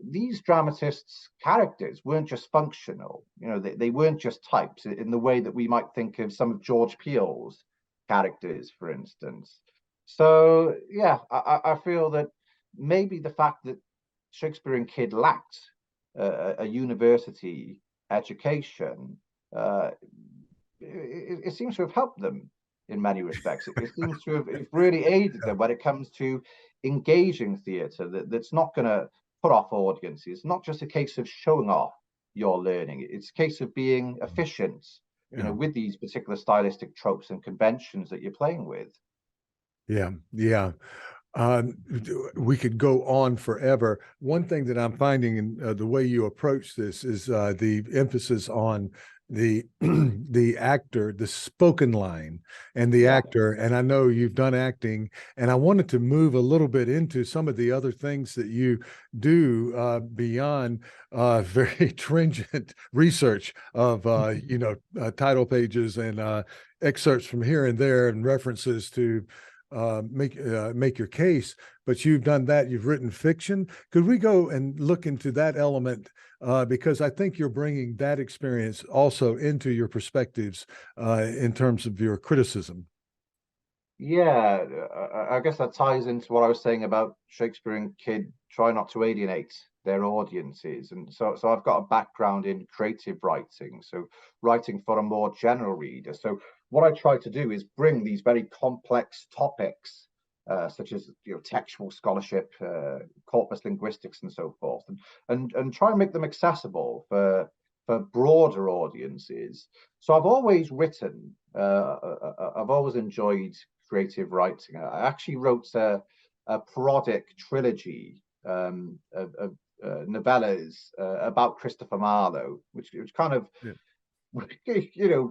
These dramatists' characters weren't just functional, they weren't just types in the way that we might think of some of George Peele's characters, for instance. So yeah, I feel that maybe the fact that Shakespeare and Kyd lacked a university education, it seems to have helped them in many respects. It seems to have really aided them when it comes to engaging theatre that's not going to put off audiences. It's not just a case of showing off your learning. It's a case of being efficient, with these particular stylistic tropes and conventions that you're playing with. Yeah. We could go on forever. One thing that I'm finding in the way you approach this is the emphasis on the the actor, the spoken line, and the Yeah. actor. And I know you've done acting, and I wanted to move a little bit into some of the other things that you do beyond very stringent research of title pages and excerpts from here and there and references to make your case. But you've done that. You've written fiction. Could we go and look into that element? Because I think you're bringing that experience also into your perspectives in terms of your criticism. Yeah, I guess that ties into what I was saying about Shakespeare and Kyd try not to alienate their audiences. And so I've got a background in creative writing, so writing for a more general reader. So what I try to do is bring these very complex topics, such as textual scholarship, corpus linguistics, and so forth, and try and make them accessible for broader audiences. So I've always written, I've always enjoyed creative writing. I actually wrote a parodic trilogy of novellas about Christopher Marlowe, which kind of, yeah,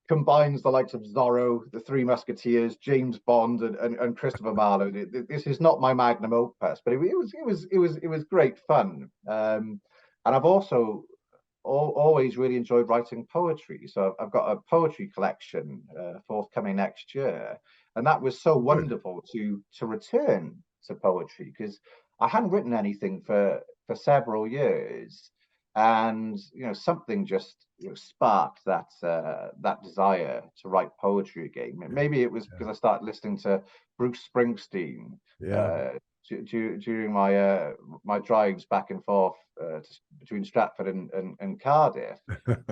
combines the likes of Zorro, the Three Musketeers, James Bond, and Christopher Marlowe. This is not my magnum opus, but it was great fun. And I've also always really enjoyed writing poetry. So I've got a poetry collection forthcoming next year, and that was so wonderful to return to poetry, because I hadn't written anything for several years, and something just sparked that desire to write poetry again. Maybe it was because I started listening to Bruce Springsteen during my drives back and forth between Stratford and Cardiff.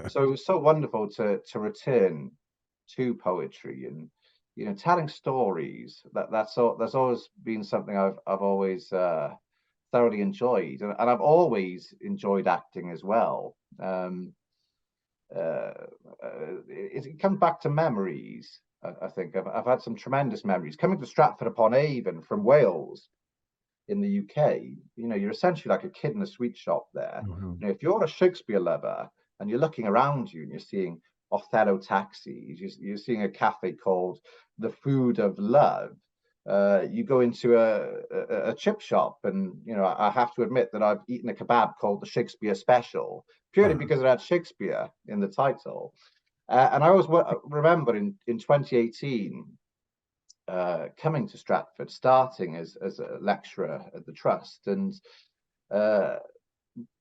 So it was so wonderful to return to poetry, and telling stories. That's always been something I've always thoroughly enjoyed, and I've always enjoyed acting as well. It comes back to memories. I think I've had some tremendous memories coming to Stratford upon Avon from Wales in the UK. You're essentially like a kid in a sweet shop there. If you're a Shakespeare lover and you're looking around you and you're seeing Othello taxis, you're seeing a cafe called The Food of Love. You go into a chip shop, and I have to admit that I've eaten a kebab called the Shakespeare Special purely because it had Shakespeare in the title. And I always remember in 2018 coming to Stratford, starting as a lecturer at the Trust, and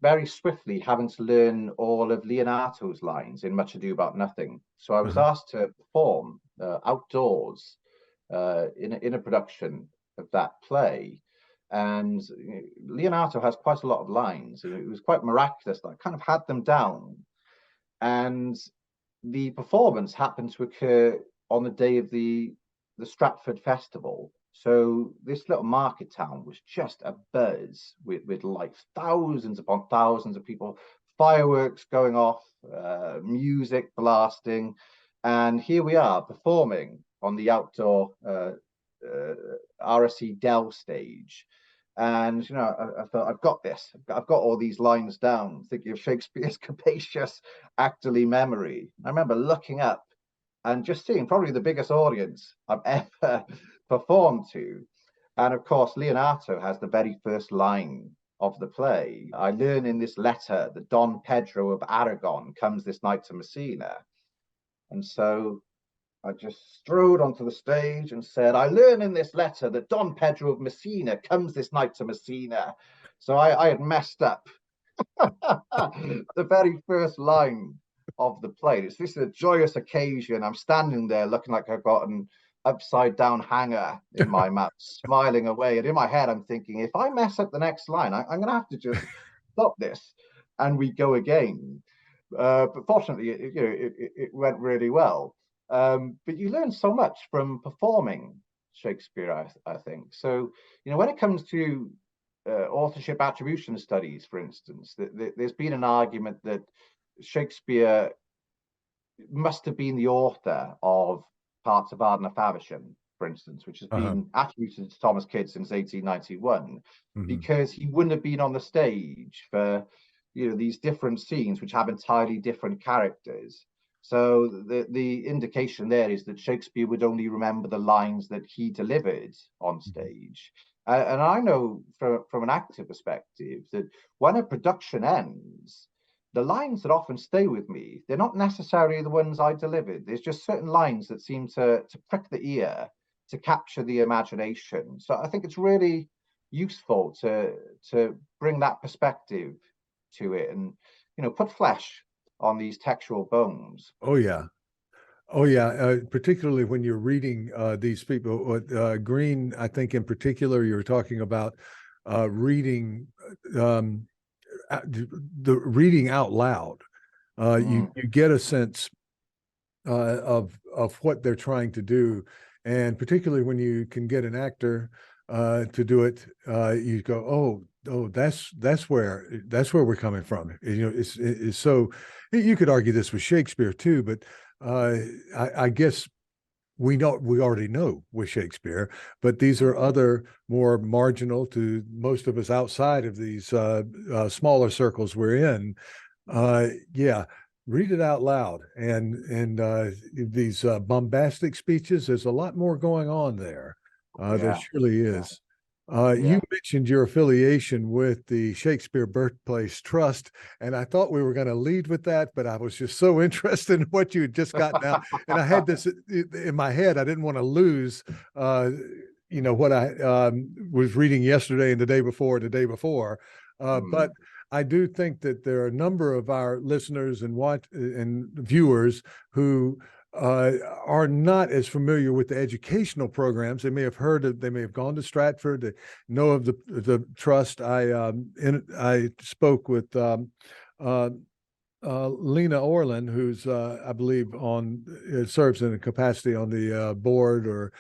very swiftly having to learn all of Leonato's lines in Much Ado About Nothing. So I was asked to perform outdoors in a production of that play. And Leonato has quite a lot of lines. It was quite miraculous that I kind of had them down. And the performance happened to occur on the day of the Stratford Festival. So this little market town was just a buzz with like thousands upon thousands of people, fireworks going off, music blasting. And here we are performing on the outdoor RSC Dell stage. And I thought, I've got this. I've got all these lines down, thinking of Shakespeare's capacious actorly memory. I remember looking up and just seeing probably the biggest audience I've ever performed to. And of course, Leonato has the very first line of the play. I learn in this letter that Don Pedro of Aragon comes this night to Messina. And so I just strode onto the stage and said, I learn in this letter that Don Pedro of Messina comes this night to Messina. So I had messed up the very first line of the play. This is a joyous occasion. I'm standing there looking like I've got an upside down hanger in my mouth, smiling away. And in my head, I'm thinking, if I mess up the next line, I'm going to have to just stop this. And we go again. But fortunately, it went really well. But you learn so much from performing Shakespeare, I think. So, when it comes to authorship attribution studies, for instance, there's been an argument that Shakespeare must have been the author of parts of Arden of Faversham, for instance, which has been attributed to Thomas Kyd since 1891, because he wouldn't have been on the stage for these different scenes which have entirely different characters. So the indication there is that Shakespeare would only remember the lines that he delivered on stage. And I know from an actor perspective that when a production ends, the lines that often stay with me, they're not necessarily the ones I delivered. There's just certain lines that seem to prick the ear, to capture the imagination. So I think it's really useful to bring that perspective to it, and put flesh on these textual bones. Oh yeah. Oh yeah, particularly when you're reading these people. Greene, I think in particular, you're talking about reading the reading out loud. You get a sense of what they're trying to do, and particularly when you can get an actor to do it, you go, oh, that's where we're coming from. It's so you could argue this with Shakespeare too, but I guess we already know with Shakespeare, but these are other more marginal to most of us outside of these smaller circles we're in. Yeah, read it out loud, and these bombastic speeches. There's a lot more going on there. There surely is. You mentioned your affiliation with the Shakespeare Birthplace Trust, and I thought we were going to lead with that, but I was just so interested in what you had just gotten out, and I had this in my head. I didn't want to lose, what I was reading yesterday and the day before, but I do think that there are a number of our listeners and viewers who are not as familiar with the educational programs. They may have heard of, they may have gone to Stratford, they know of the trust. I spoke with Lena Orland, who's I believe serves in a capacity on the board, or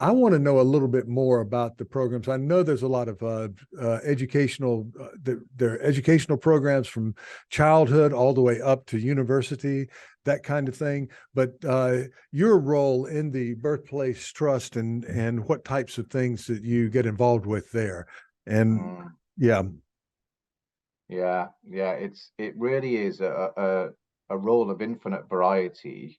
I want to know a little bit more about the programs. I know there's a lot of educational, there are educational programs from childhood all the way up to university, that kind of thing. But your role in the Birthplace Trust and what types of things that you get involved with there, and yeah. It really is a role of infinite variety.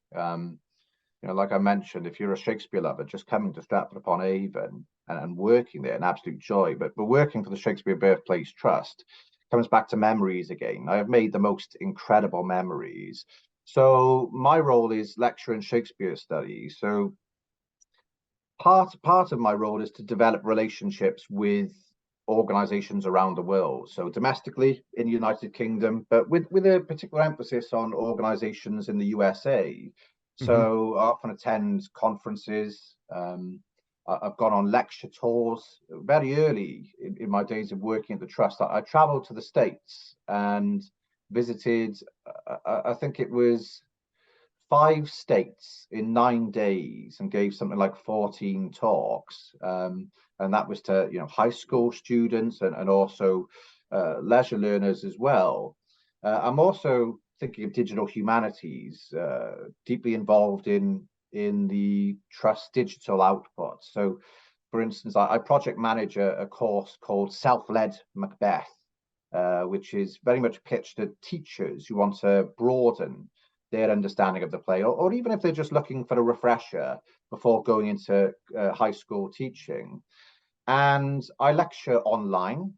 Like I mentioned, if you're a Shakespeare lover, just coming to Stratford upon Avon and working there, an absolute joy. But working for the Shakespeare Birthplace Trust comes back to memories again. I have made the most incredible memories. So my role is lecturer in Shakespeare Studies. So part of my role is to develop relationships with organizations around the world, so domestically in the United Kingdom, but with a particular emphasis on organizations in the USA. So I often attend conferences. I've gone on lecture tours very early in my days of working at the trust. I traveled to the States and visited, I think it was 5 states in 9 days, and gave something like 14 talks. And that was to high school students and also leisure learners as well. I'm also thinking of digital humanities, deeply involved in the trust digital output. So, for instance, I project manage a course called Self-Led Macbeth, which is very much pitched at teachers who want to broaden their understanding of the play, or even if they're just looking for a refresher before going into high school teaching. And I lecture online,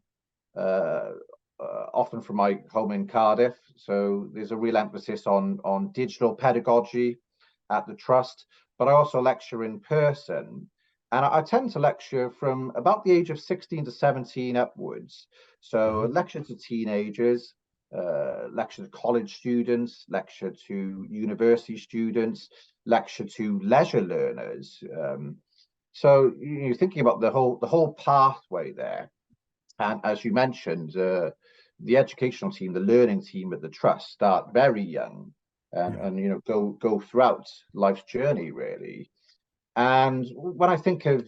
often from my home in Cardiff. So there's a real emphasis on digital pedagogy at the trust, but I also lecture in person. And I tend to lecture from about the age of 16 to 17 upwards. So lecture to teenagers, lecture to college students, lecture to university students, lecture to leisure learners. So you're thinking about the whole pathway there. And as you mentioned, the educational team, the learning team at the trust start very young and go throughout life's journey, really. And when I think of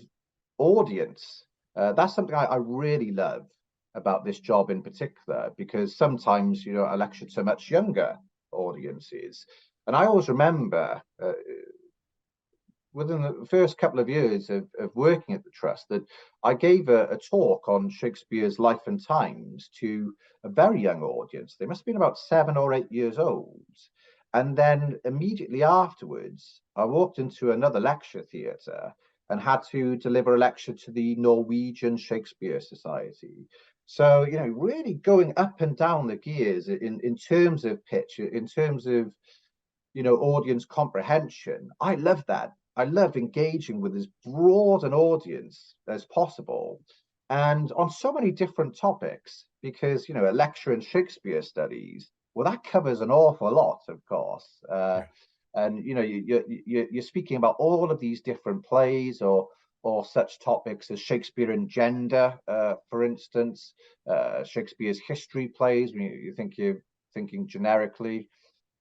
audience, that's something I really love about this job in particular, because sometimes I lecture to much younger audiences, and I always remember within the first couple of years of working at the Trust that I gave a talk on Shakespeare's life and times to a very young audience. They must have been about 7 or 8 years old. And then immediately afterwards, I walked into another lecture theatre and had to deliver a lecture to the Norwegian Shakespeare Society. So, really going up and down the gears in terms of pitch, in terms of, audience comprehension. I love that. I love engaging with as broad an audience as possible and on so many different topics because, a lecture in Shakespeare Studies, well, that covers an awful lot, of course. And, you're speaking about all of these different plays or such topics as Shakespearean gender, for instance, Shakespeare's history plays, when you think you're thinking generically.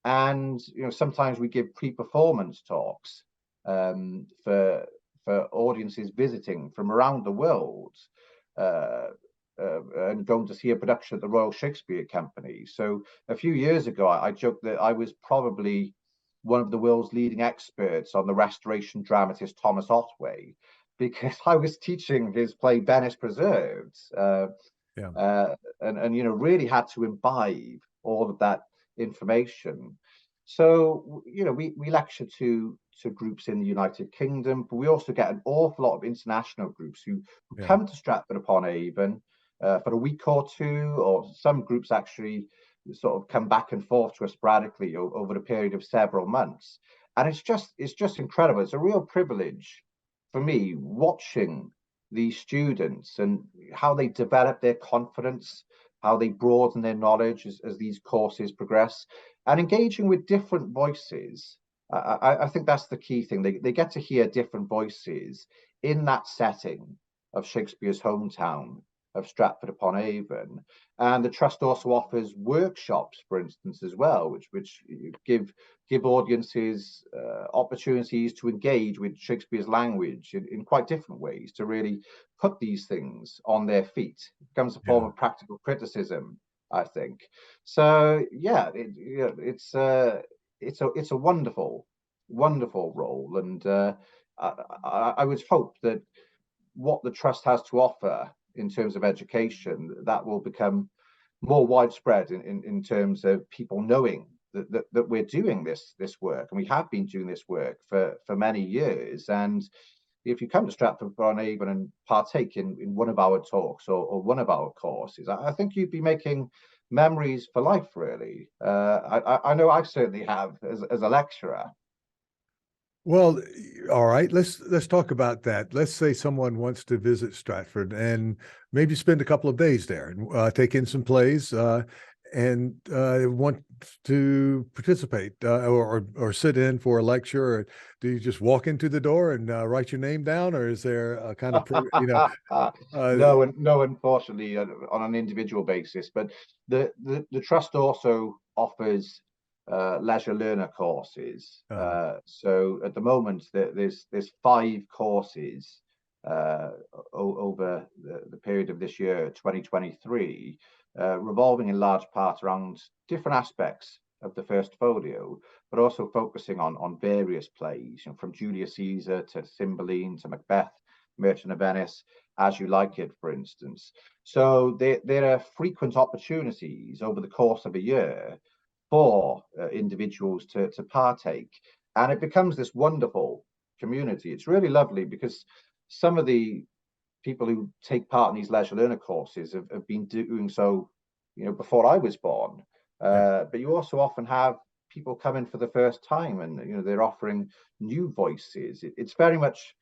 And sometimes we give pre-performance talks for audiences visiting from around the world and going to see a production at the Royal Shakespeare Company. So a few years ago, I joked that I was probably one of the world's leading experts on the Restoration dramatist Thomas Otway, because I was teaching his play Venice Preserved, and really had to imbibe all of that information. So we lecture to groups in the United Kingdom, but we also get an awful lot of international groups who come to Stratford-upon-Avon for a week or two, or some groups actually sort of come back and forth to us sporadically over a period of several months. And it's just incredible. It's a real privilege for me watching these students and how they develop their confidence, how they broaden their knowledge as these courses progress, and engaging with different voices. I think that's the key thing. They get to hear different voices in that setting of Shakespeare's hometown of Stratford-upon-Avon. And the Trust also offers workshops, for instance, as well, which give audiences opportunities to engage with Shakespeare's language in quite different ways, to really put these things on their feet. It becomes a form of practical criticism, I think. So it's a wonderful role, and I would hope that what the Trust has to offer in terms of education, that will become more widespread in terms of people knowing that we're doing this work, and we have been doing this work for many years. And if you come to Stratford-upon-Avon and partake in one of our talks or one of our courses, I think you'd be making memories for life, really. I know I certainly have as a lecturer. Well, all right, let's talk about that. Let's say someone wants to visit Stratford and maybe spend a couple of days there and take in some plays and want to participate or sit in for a lecture. Or do you just walk into the door and write your name down, or is there a kind of no, unfortunately, on an individual basis. But the Trust also offers leisure learner courses. So at the moment, there's 5 courses over the period of this year, 2023, revolving in large part around different aspects of the first folio, but also focusing on various plays, from Julius Caesar to Cymbeline to Macbeth, Merchant of Venice, As You Like It, for instance. So there are frequent opportunities over the course of a year for individuals to partake, and it becomes this wonderful community. It's really lovely because some of the people who take part in these leisure learner courses have been doing so, before I was born. But you also often have people come in for the first time, and they're offering new voices. It's very much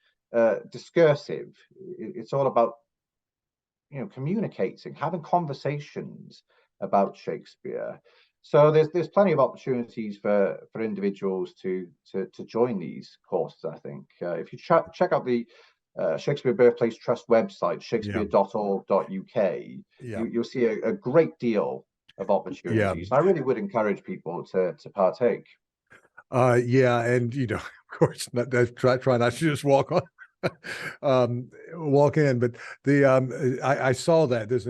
discursive. It's all about communicating, having conversations about Shakespeare. So there's plenty of opportunities for individuals to join these courses, I think. If you check out the Shakespeare Birthplace Trust website, shakespeare.org.uk, you'll see a great deal of opportunities. I really would encourage people to partake. And of course, try not to just walk on. Walk in, but I saw that there's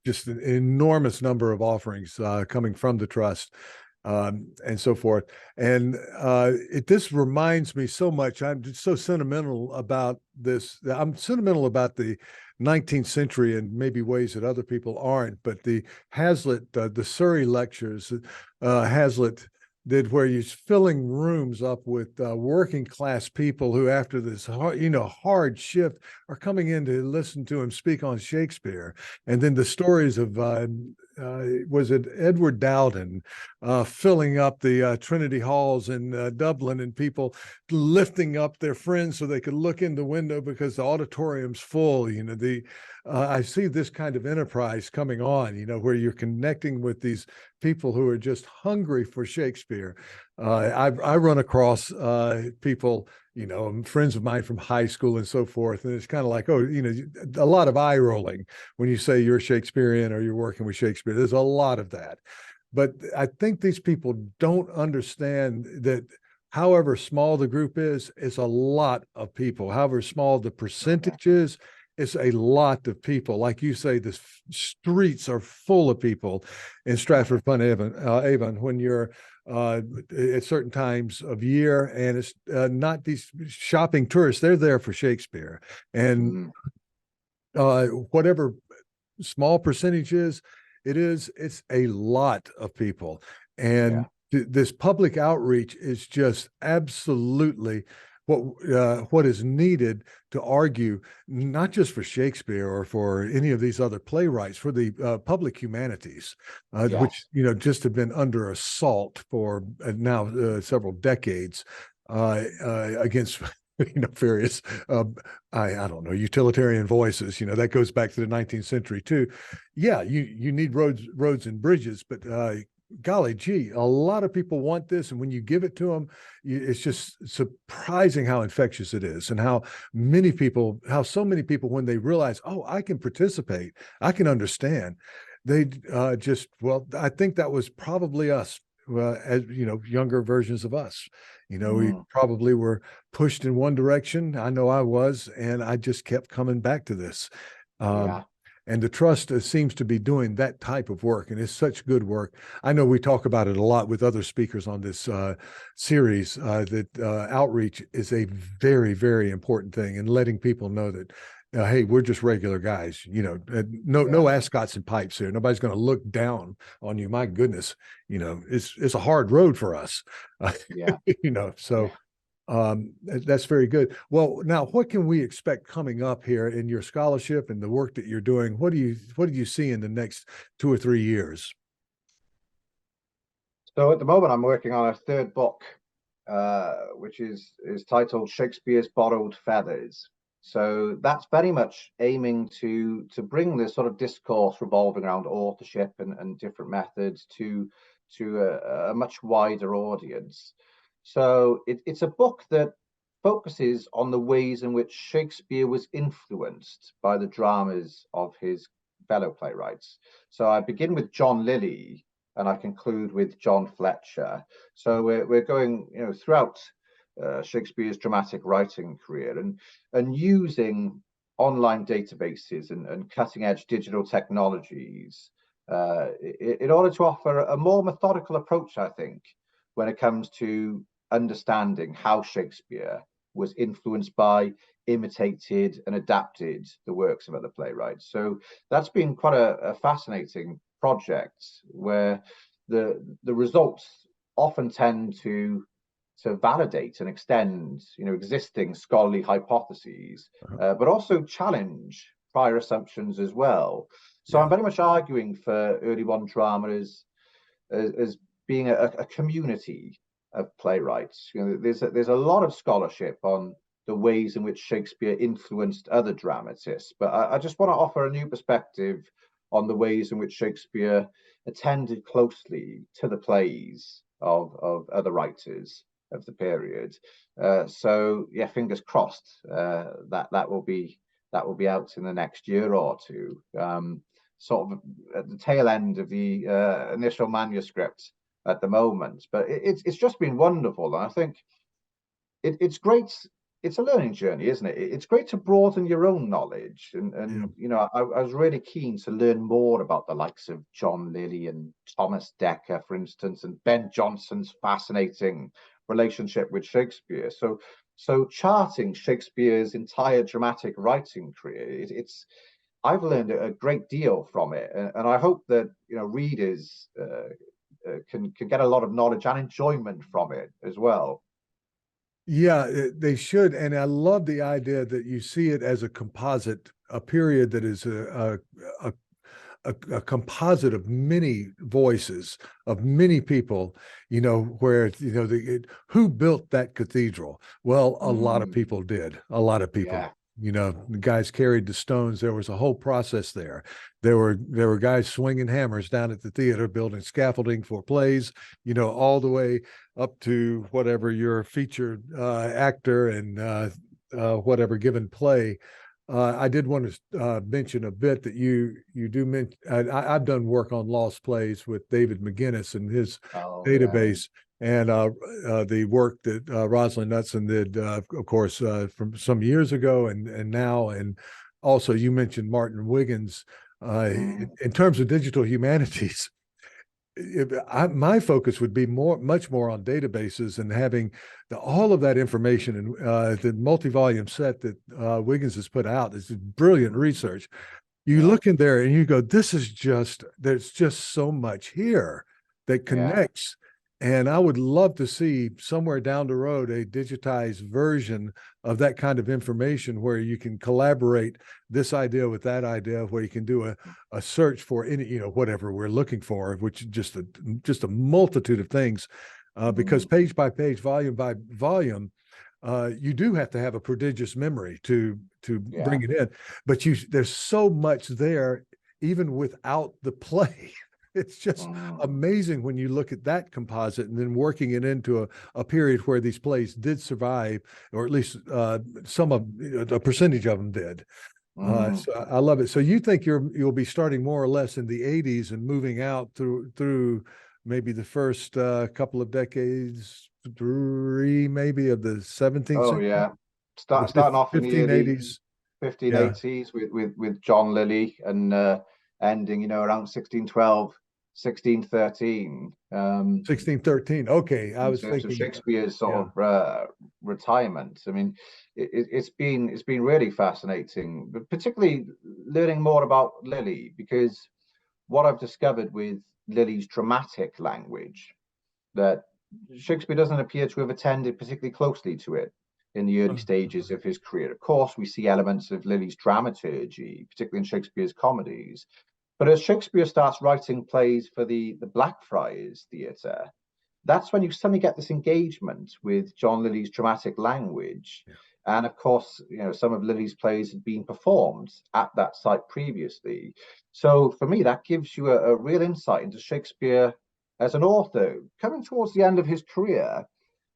just an enormous number of offerings coming from the Trust, and so forth. And this reminds me so much. I'm just so sentimental about this. I'm sentimental about the 19th century in maybe ways that other people aren't. But the Hazlitt, the Surrey lectures, Hazlitt did, where he's filling rooms up with working class people who, after this hard shift, are coming in to listen to him speak on Shakespeare. And then the stories of was it Edward Dowden filling up the Trinity halls in Dublin, and people lifting up their friends so they could look in the window because the auditorium's full. I see this kind of enterprise coming on, where you're connecting with these people who are just hungry for Shakespeare. I run across people, friends of mine from high school and so forth, and it's kind of like, a lot of eye rolling when you say you're Shakespearean or you're working with Shakespeare. There's a lot of that. But I think these people don't understand that however small the group is, it's a lot of people. However small the percentage is, it's a lot of people. Like you say, the streets are full of people in Stratford-upon-Avon when you're at certain times of year, and it's not these shopping tourists. They're there for Shakespeare. And whatever small percentage is, it's a lot of people. And this public outreach is just absolutely what is needed to argue, not just for Shakespeare or for any of these other playwrights, for the public humanities, which just have been under assault for now several decades against various I don't know, utilitarian voices. That goes back to the 19th century too. Yeah, you need roads and bridges, but golly gee, a lot of people want this, and when you give it to them, it's just surprising how infectious it is, and how so many people, when they realize, oh, I can participate, I can understand, they I think that was probably us, as younger versions of us. We probably were pushed in one direction. I know I was, and I just kept coming back to this. And the Trust seems to be doing that type of work, and it's such good work. I know we talk about it a lot with other speakers on this series, that outreach is a very, very important thing, and letting people know that, hey, we're just regular guys, no ascots and pipes here. Nobody's going to look down on you. My goodness, it's a hard road for us, so. That's very good. Well, now what can we expect coming up here in your scholarship and the work that you're doing? What do you see in the next 2 or 3 years? So at the moment, I'm working on a third book, which is titled Shakespeare's Borrowed Feathers. So that's very much aiming to bring this sort of discourse revolving around authorship and different methods to a much wider audience. So it's a book that focuses on the ways in which Shakespeare was influenced by the dramas of his fellow playwrights. So I begin with John Lilly, and I conclude with John Fletcher. So we're going, throughout Shakespeare's dramatic writing career, and using online databases and cutting-edge digital technologies in order to offer a more methodical approach, I think, when it comes to understanding how Shakespeare was influenced by, imitated, and adapted the works of other playwrights. So that's been quite a fascinating project, where the results often tend to validate and extend existing scholarly hypotheses, but also challenge prior assumptions as well. So I'm very much arguing for early modern drama as being a community of playwrights. There's a lot of scholarship on the ways in which Shakespeare influenced other dramatists, but I just want to offer a new perspective on the ways in which Shakespeare attended closely to the plays of other writers of the period. So yeah, fingers crossed that will be out in the next year or two, sort of at the tail end of the initial manuscript at the moment. But it's just been wonderful, and I think it's great it's a learning journey, isn't it? It's great to broaden your own knowledge, Yeah. and I was really keen to learn more about the likes of John Lilly and Thomas Dekker, for instance, and Ben Jonson's fascinating relationship with Shakespeare. So charting Shakespeare's entire dramatic writing career, it's I've learned a great deal from it, and I hope that readers can get a lot of knowledge and enjoyment from it as well. Yeah, they should. And I love the idea that you see it as a composite, a period that is a, a composite of many voices, of many people, where, who built that cathedral? Well, a lot of Mm, people did. A lot of people. yeah, The guys carried the stones. There was a whole process there. There were guys swinging hammers down at the theater, building scaffolding for plays, all the way up to whatever your featured actor and whatever given play. I did want to mention a bit that you do mention. I've done work on lost plays with David McGinnis and his oh yeah. database, and the work that Rosalind Knudsen did, of course, from some years ago and now, and also you mentioned Martin Wiggins. Mm, In terms of digital humanities, my focus would be much more on databases and having all of that information and the multi-volume set that Wiggins has put out. Is brilliant research. You yeah, look in there and you go, there's just so much here that yeah. connects. And I would love to see somewhere down the road a digitized version of that kind of information where you can collaborate this idea with that idea, where you can do a search for any, whatever we're looking for, which is just a multitude of things. Because Mm, page by page, volume by volume, you do have to have a prodigious memory to yeah. bring it in, but there's so much there even without the play. It's just Mm, amazing when you look at that composite and then working it into a period where these plays did survive, or at least some of a percentage of them did. mm. So I love it. So you think you'll be starting more or less in the 80s and moving out through maybe the first couple of decades, three maybe of the 17th Oh century, yeah. the Starting off in the early 1580s. Yeah, 1580s with John Lilly and ending, around 1612, 1613. 1613. Okay, I In was terms of thinking, Shakespeare's yeah, sort of retirement. I mean, it's been really fascinating, but particularly learning more about Lilly, because what I've discovered with Lilly's dramatic language, that Shakespeare doesn't appear to have attended particularly closely to it in the early stages of his career. Of course, we see elements of Lilly's dramaturgy, particularly in Shakespeare's comedies. But as Shakespeare starts writing plays for the Blackfriars Theatre, that's when you suddenly get this engagement with John Lilly's dramatic language. yeah, And of course, some of Lilly's plays had been performed at that site previously. So for me, that gives you a real insight into Shakespeare as an author, coming towards the end of his career,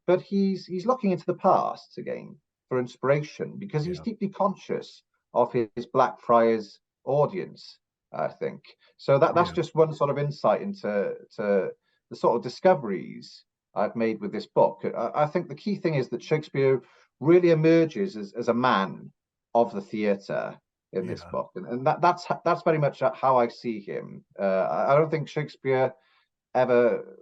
but he's looking into the past again for inspiration because he's yeah, deeply conscious of his Blackfriars audience, I think. So that's yeah, just one sort of insight into the sort of discoveries I've made with this book. I think the key thing is that Shakespeare really emerges as a man of the theatre in this yeah, book, and that's very much how I see him. I don't think Shakespeare ever,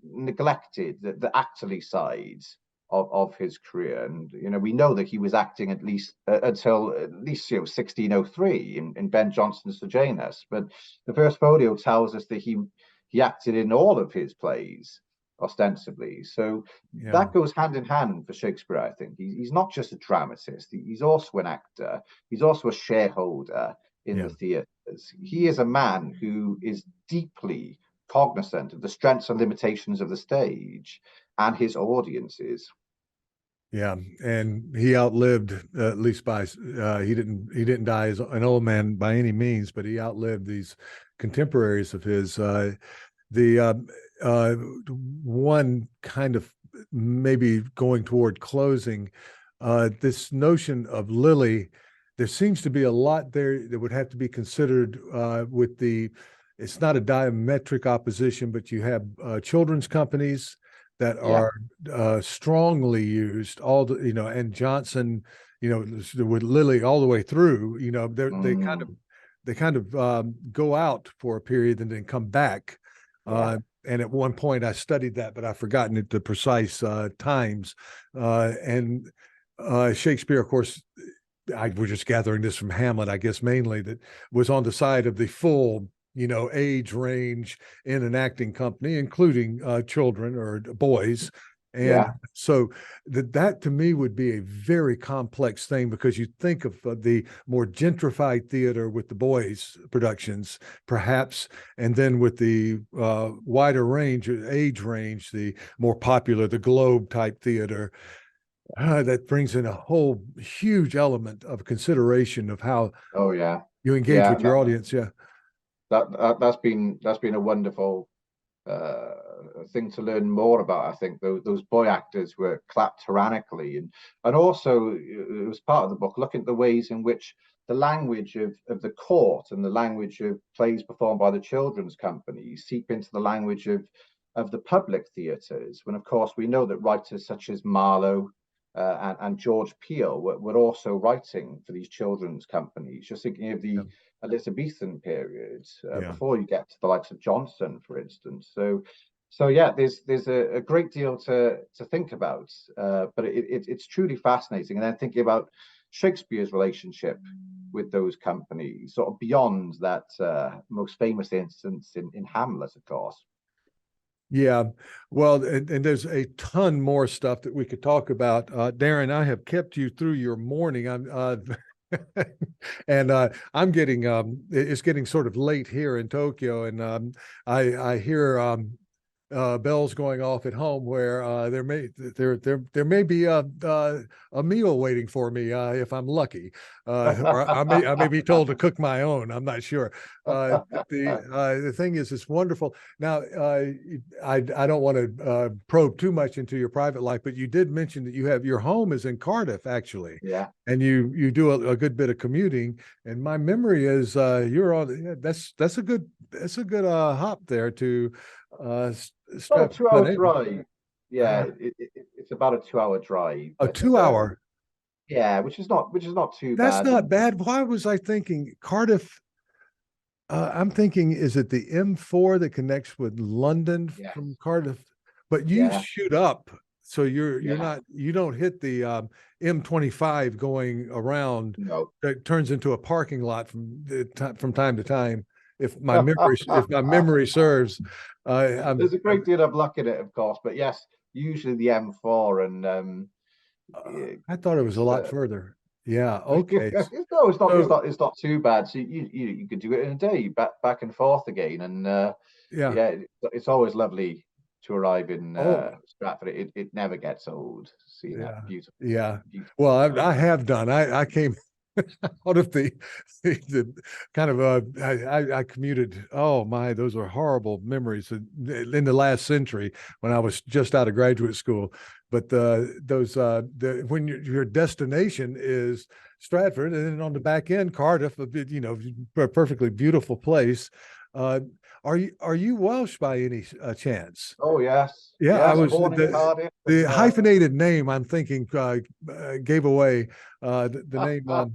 neglected the actorly sides of his career. And we know that he was acting at least until at least 1603 in Ben Jonson's Sejanus. But the first folio tells us that he acted in all of his plays ostensibly. So yeah, that goes hand in hand for Shakespeare. I think he's not just a dramatist; he's also an actor. He's also a shareholder in yeah. the theatres. He is a man who is deeply cognizant of the strengths and limitations of the stage and his audiences. Yeah, and he outlived, at least by he didn't die as an old man by any means, but he outlived these contemporaries of his. The one kind of maybe going toward closing, this notion of Lily, there seems to be a lot there that would have to be considered with the. It's not a diametric opposition, but you have children's companies that Yeah. are strongly used. All the, and Johnson, with Lily all the way through. Mm, They kind of go out for a period and then come back. yeah. And at one point, I studied that, but I've forgotten the precise times. And Shakespeare, of course, we're just gathering this from Hamlet, I guess, mainly, that was on the side of the full, age range in an acting company, including children or boys. And Yeah. so that to me would be a very complex thing, because you think of the more gentrified theater with the boys productions, perhaps, and then with the wider range, age range, the more popular, the Globe type theater. That brings in a whole huge element of consideration of how Oh yeah. you engage Yeah. with your audience. Yeah. That's been a wonderful uh, thing to learn more about. I think those boy actors were clapped tyrannically, and also it was part of the book looking at the ways in which the language of the court and the language of plays performed by the children's companies seep into the language of the public theatres. When of course we know that writers such as Marlowe and George Peele were also writing for these children's companies. Just thinking of Yeah. the Elizabethan period, Yeah. before you get to the likes of Johnson, for instance. So yeah, there's a great deal to think about, but it's truly fascinating. And then thinking about Shakespeare's relationship with those companies, sort of beyond that most famous instance in Hamlet, of course. Yeah. Well, and there's a ton more stuff that we could talk about. Darren, I have kept you through your morning. And I'm getting it's getting sort of late here in Tokyo, and I hear bells going off at home where there may be a meal waiting for me if I'm lucky, or I may be told to cook my own. I'm not sure. The thing is, it's wonderful. Now, I don't want to probe too much into your private life, but you did mention that your home is in Cardiff, actually, Yeah. and you do a good bit of commuting. And my memory is you're on. Yeah, that's a good hop there to About a Stratford 2 hour upon Avon. drive. Yeah, it's about a 2 hour drive, A but 2 hour. yeah, which is not too That's bad. not And bad. Why was I thinking Cardiff? I'm thinking, is it the M4 that connects with London yeah, from Cardiff? But you yeah, shoot up, so yeah. you don't hit the M25 going around No. that turns into a parking lot from time to time. If my memory serves, I'm, There's a great deal of luck in it, of course, but yes, usually the M4, and I thought it was a it's lot further. Yeah. Okay. no, it's not, it's So not, it's not too bad. So you could do it in a day, back and forth again, and yeah. yeah, it's always lovely to arrive in Oh, Stratford. It never gets old seeing that yeah. beautiful, Yeah. beautiful Well, town. I have done. I came out of the kind of I commuted. Oh my, those are horrible memories in the last century when I was just out of graduate school. But when your destination is Stratford, and then on the back end Cardiff, a perfectly beautiful place. Uh, are you Welsh by any chance? Oh yes, Yeah, I yes, was born in Cardiff, the and hyphenated name I'm thinking gave away the name.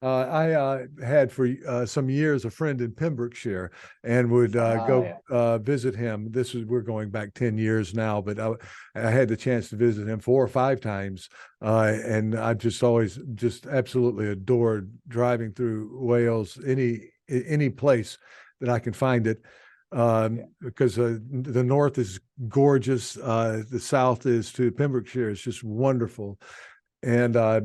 I had for some years a friend in Pembrokeshire and would go yeah, visit him. We're going back 10 years now, but I had the chance to visit him 4 or 5 times, and I've just always just absolutely adored driving through Wales, any place that I can find it, yeah. because the north is gorgeous, the south is to Pembrokeshire is just wonderful, and I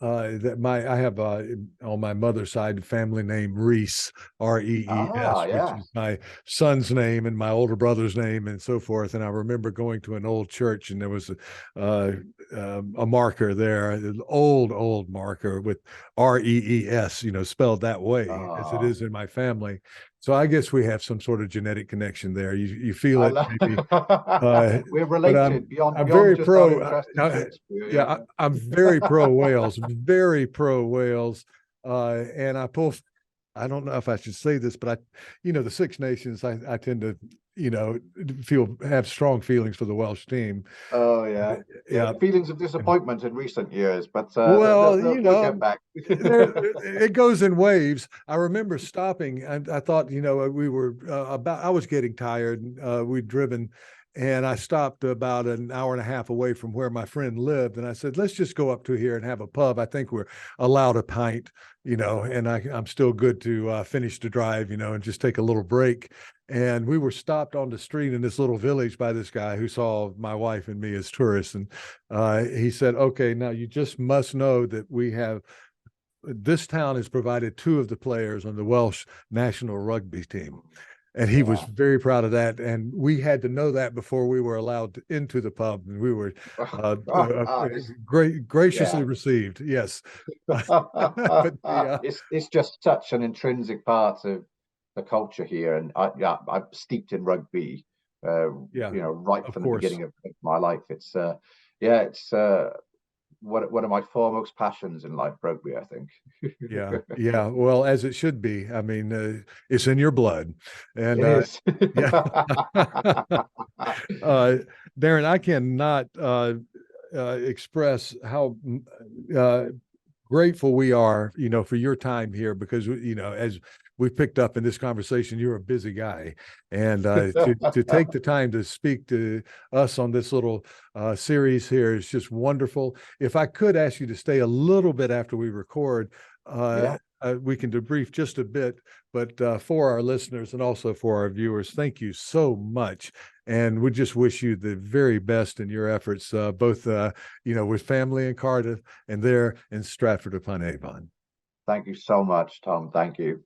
have on my mother's side family name Rees, Rees, which Yeah. is my son's name and my older brother's name and so forth. And I remember going to an old church and there was a marker there, an old marker with Rees, spelled that way as it Oh, is in my family. So I guess we have some sort of genetic connection there. You feel I it love. maybe, uh, We're but I'm related beyond I'm beyond very just our pro. interest in Shakespeare. Yeah, Yeah. I'm very pro Wales, very pro Wales, and I pull. I don't know if I should say this, but the Six Nations. I tend to, have strong feelings for the Welsh team. Oh yeah, Yeah. feelings of disappointment in recent years, but Well, they'll get back. it goes in waves. I remember stopping, and I thought, we were I was getting tired. We'd driven, and I stopped about an hour and a half away from where my friend lived. And I said, let's just go up to here and have a pub. I think we're allowed a pint, and I'm still good to finish the drive, and just take a little break. And we were stopped on the street in this little village by this guy who saw my wife and me as tourists. And he said, okay, now you just must know that this town has provided two of the players on the Welsh national rugby team. And he was very proud of that. And we had to know that before we were allowed into the pub. And we were graciously received. Yes. But it's just such an intrinsic part of the culture here. And I'm steeped in rugby, right from the beginning of my life. It's one of my foremost passions in life, rugby, I think. Yeah. Well, as it should be. I mean, it's in your blood, and it is. Darren, I cannot express how grateful we are, for your time here, because as we picked up in this conversation, you're a busy guy, and to take the time to speak to us on this little series here is just wonderful. If I could ask you to stay a little bit after we record, we can debrief just a bit, but for our listeners and also for our viewers, thank you so much. And we just wish you the very best in your efforts, both, with family in Cardiff and there in Stratford-upon-Avon. Thank you so much, Tom. Thank you.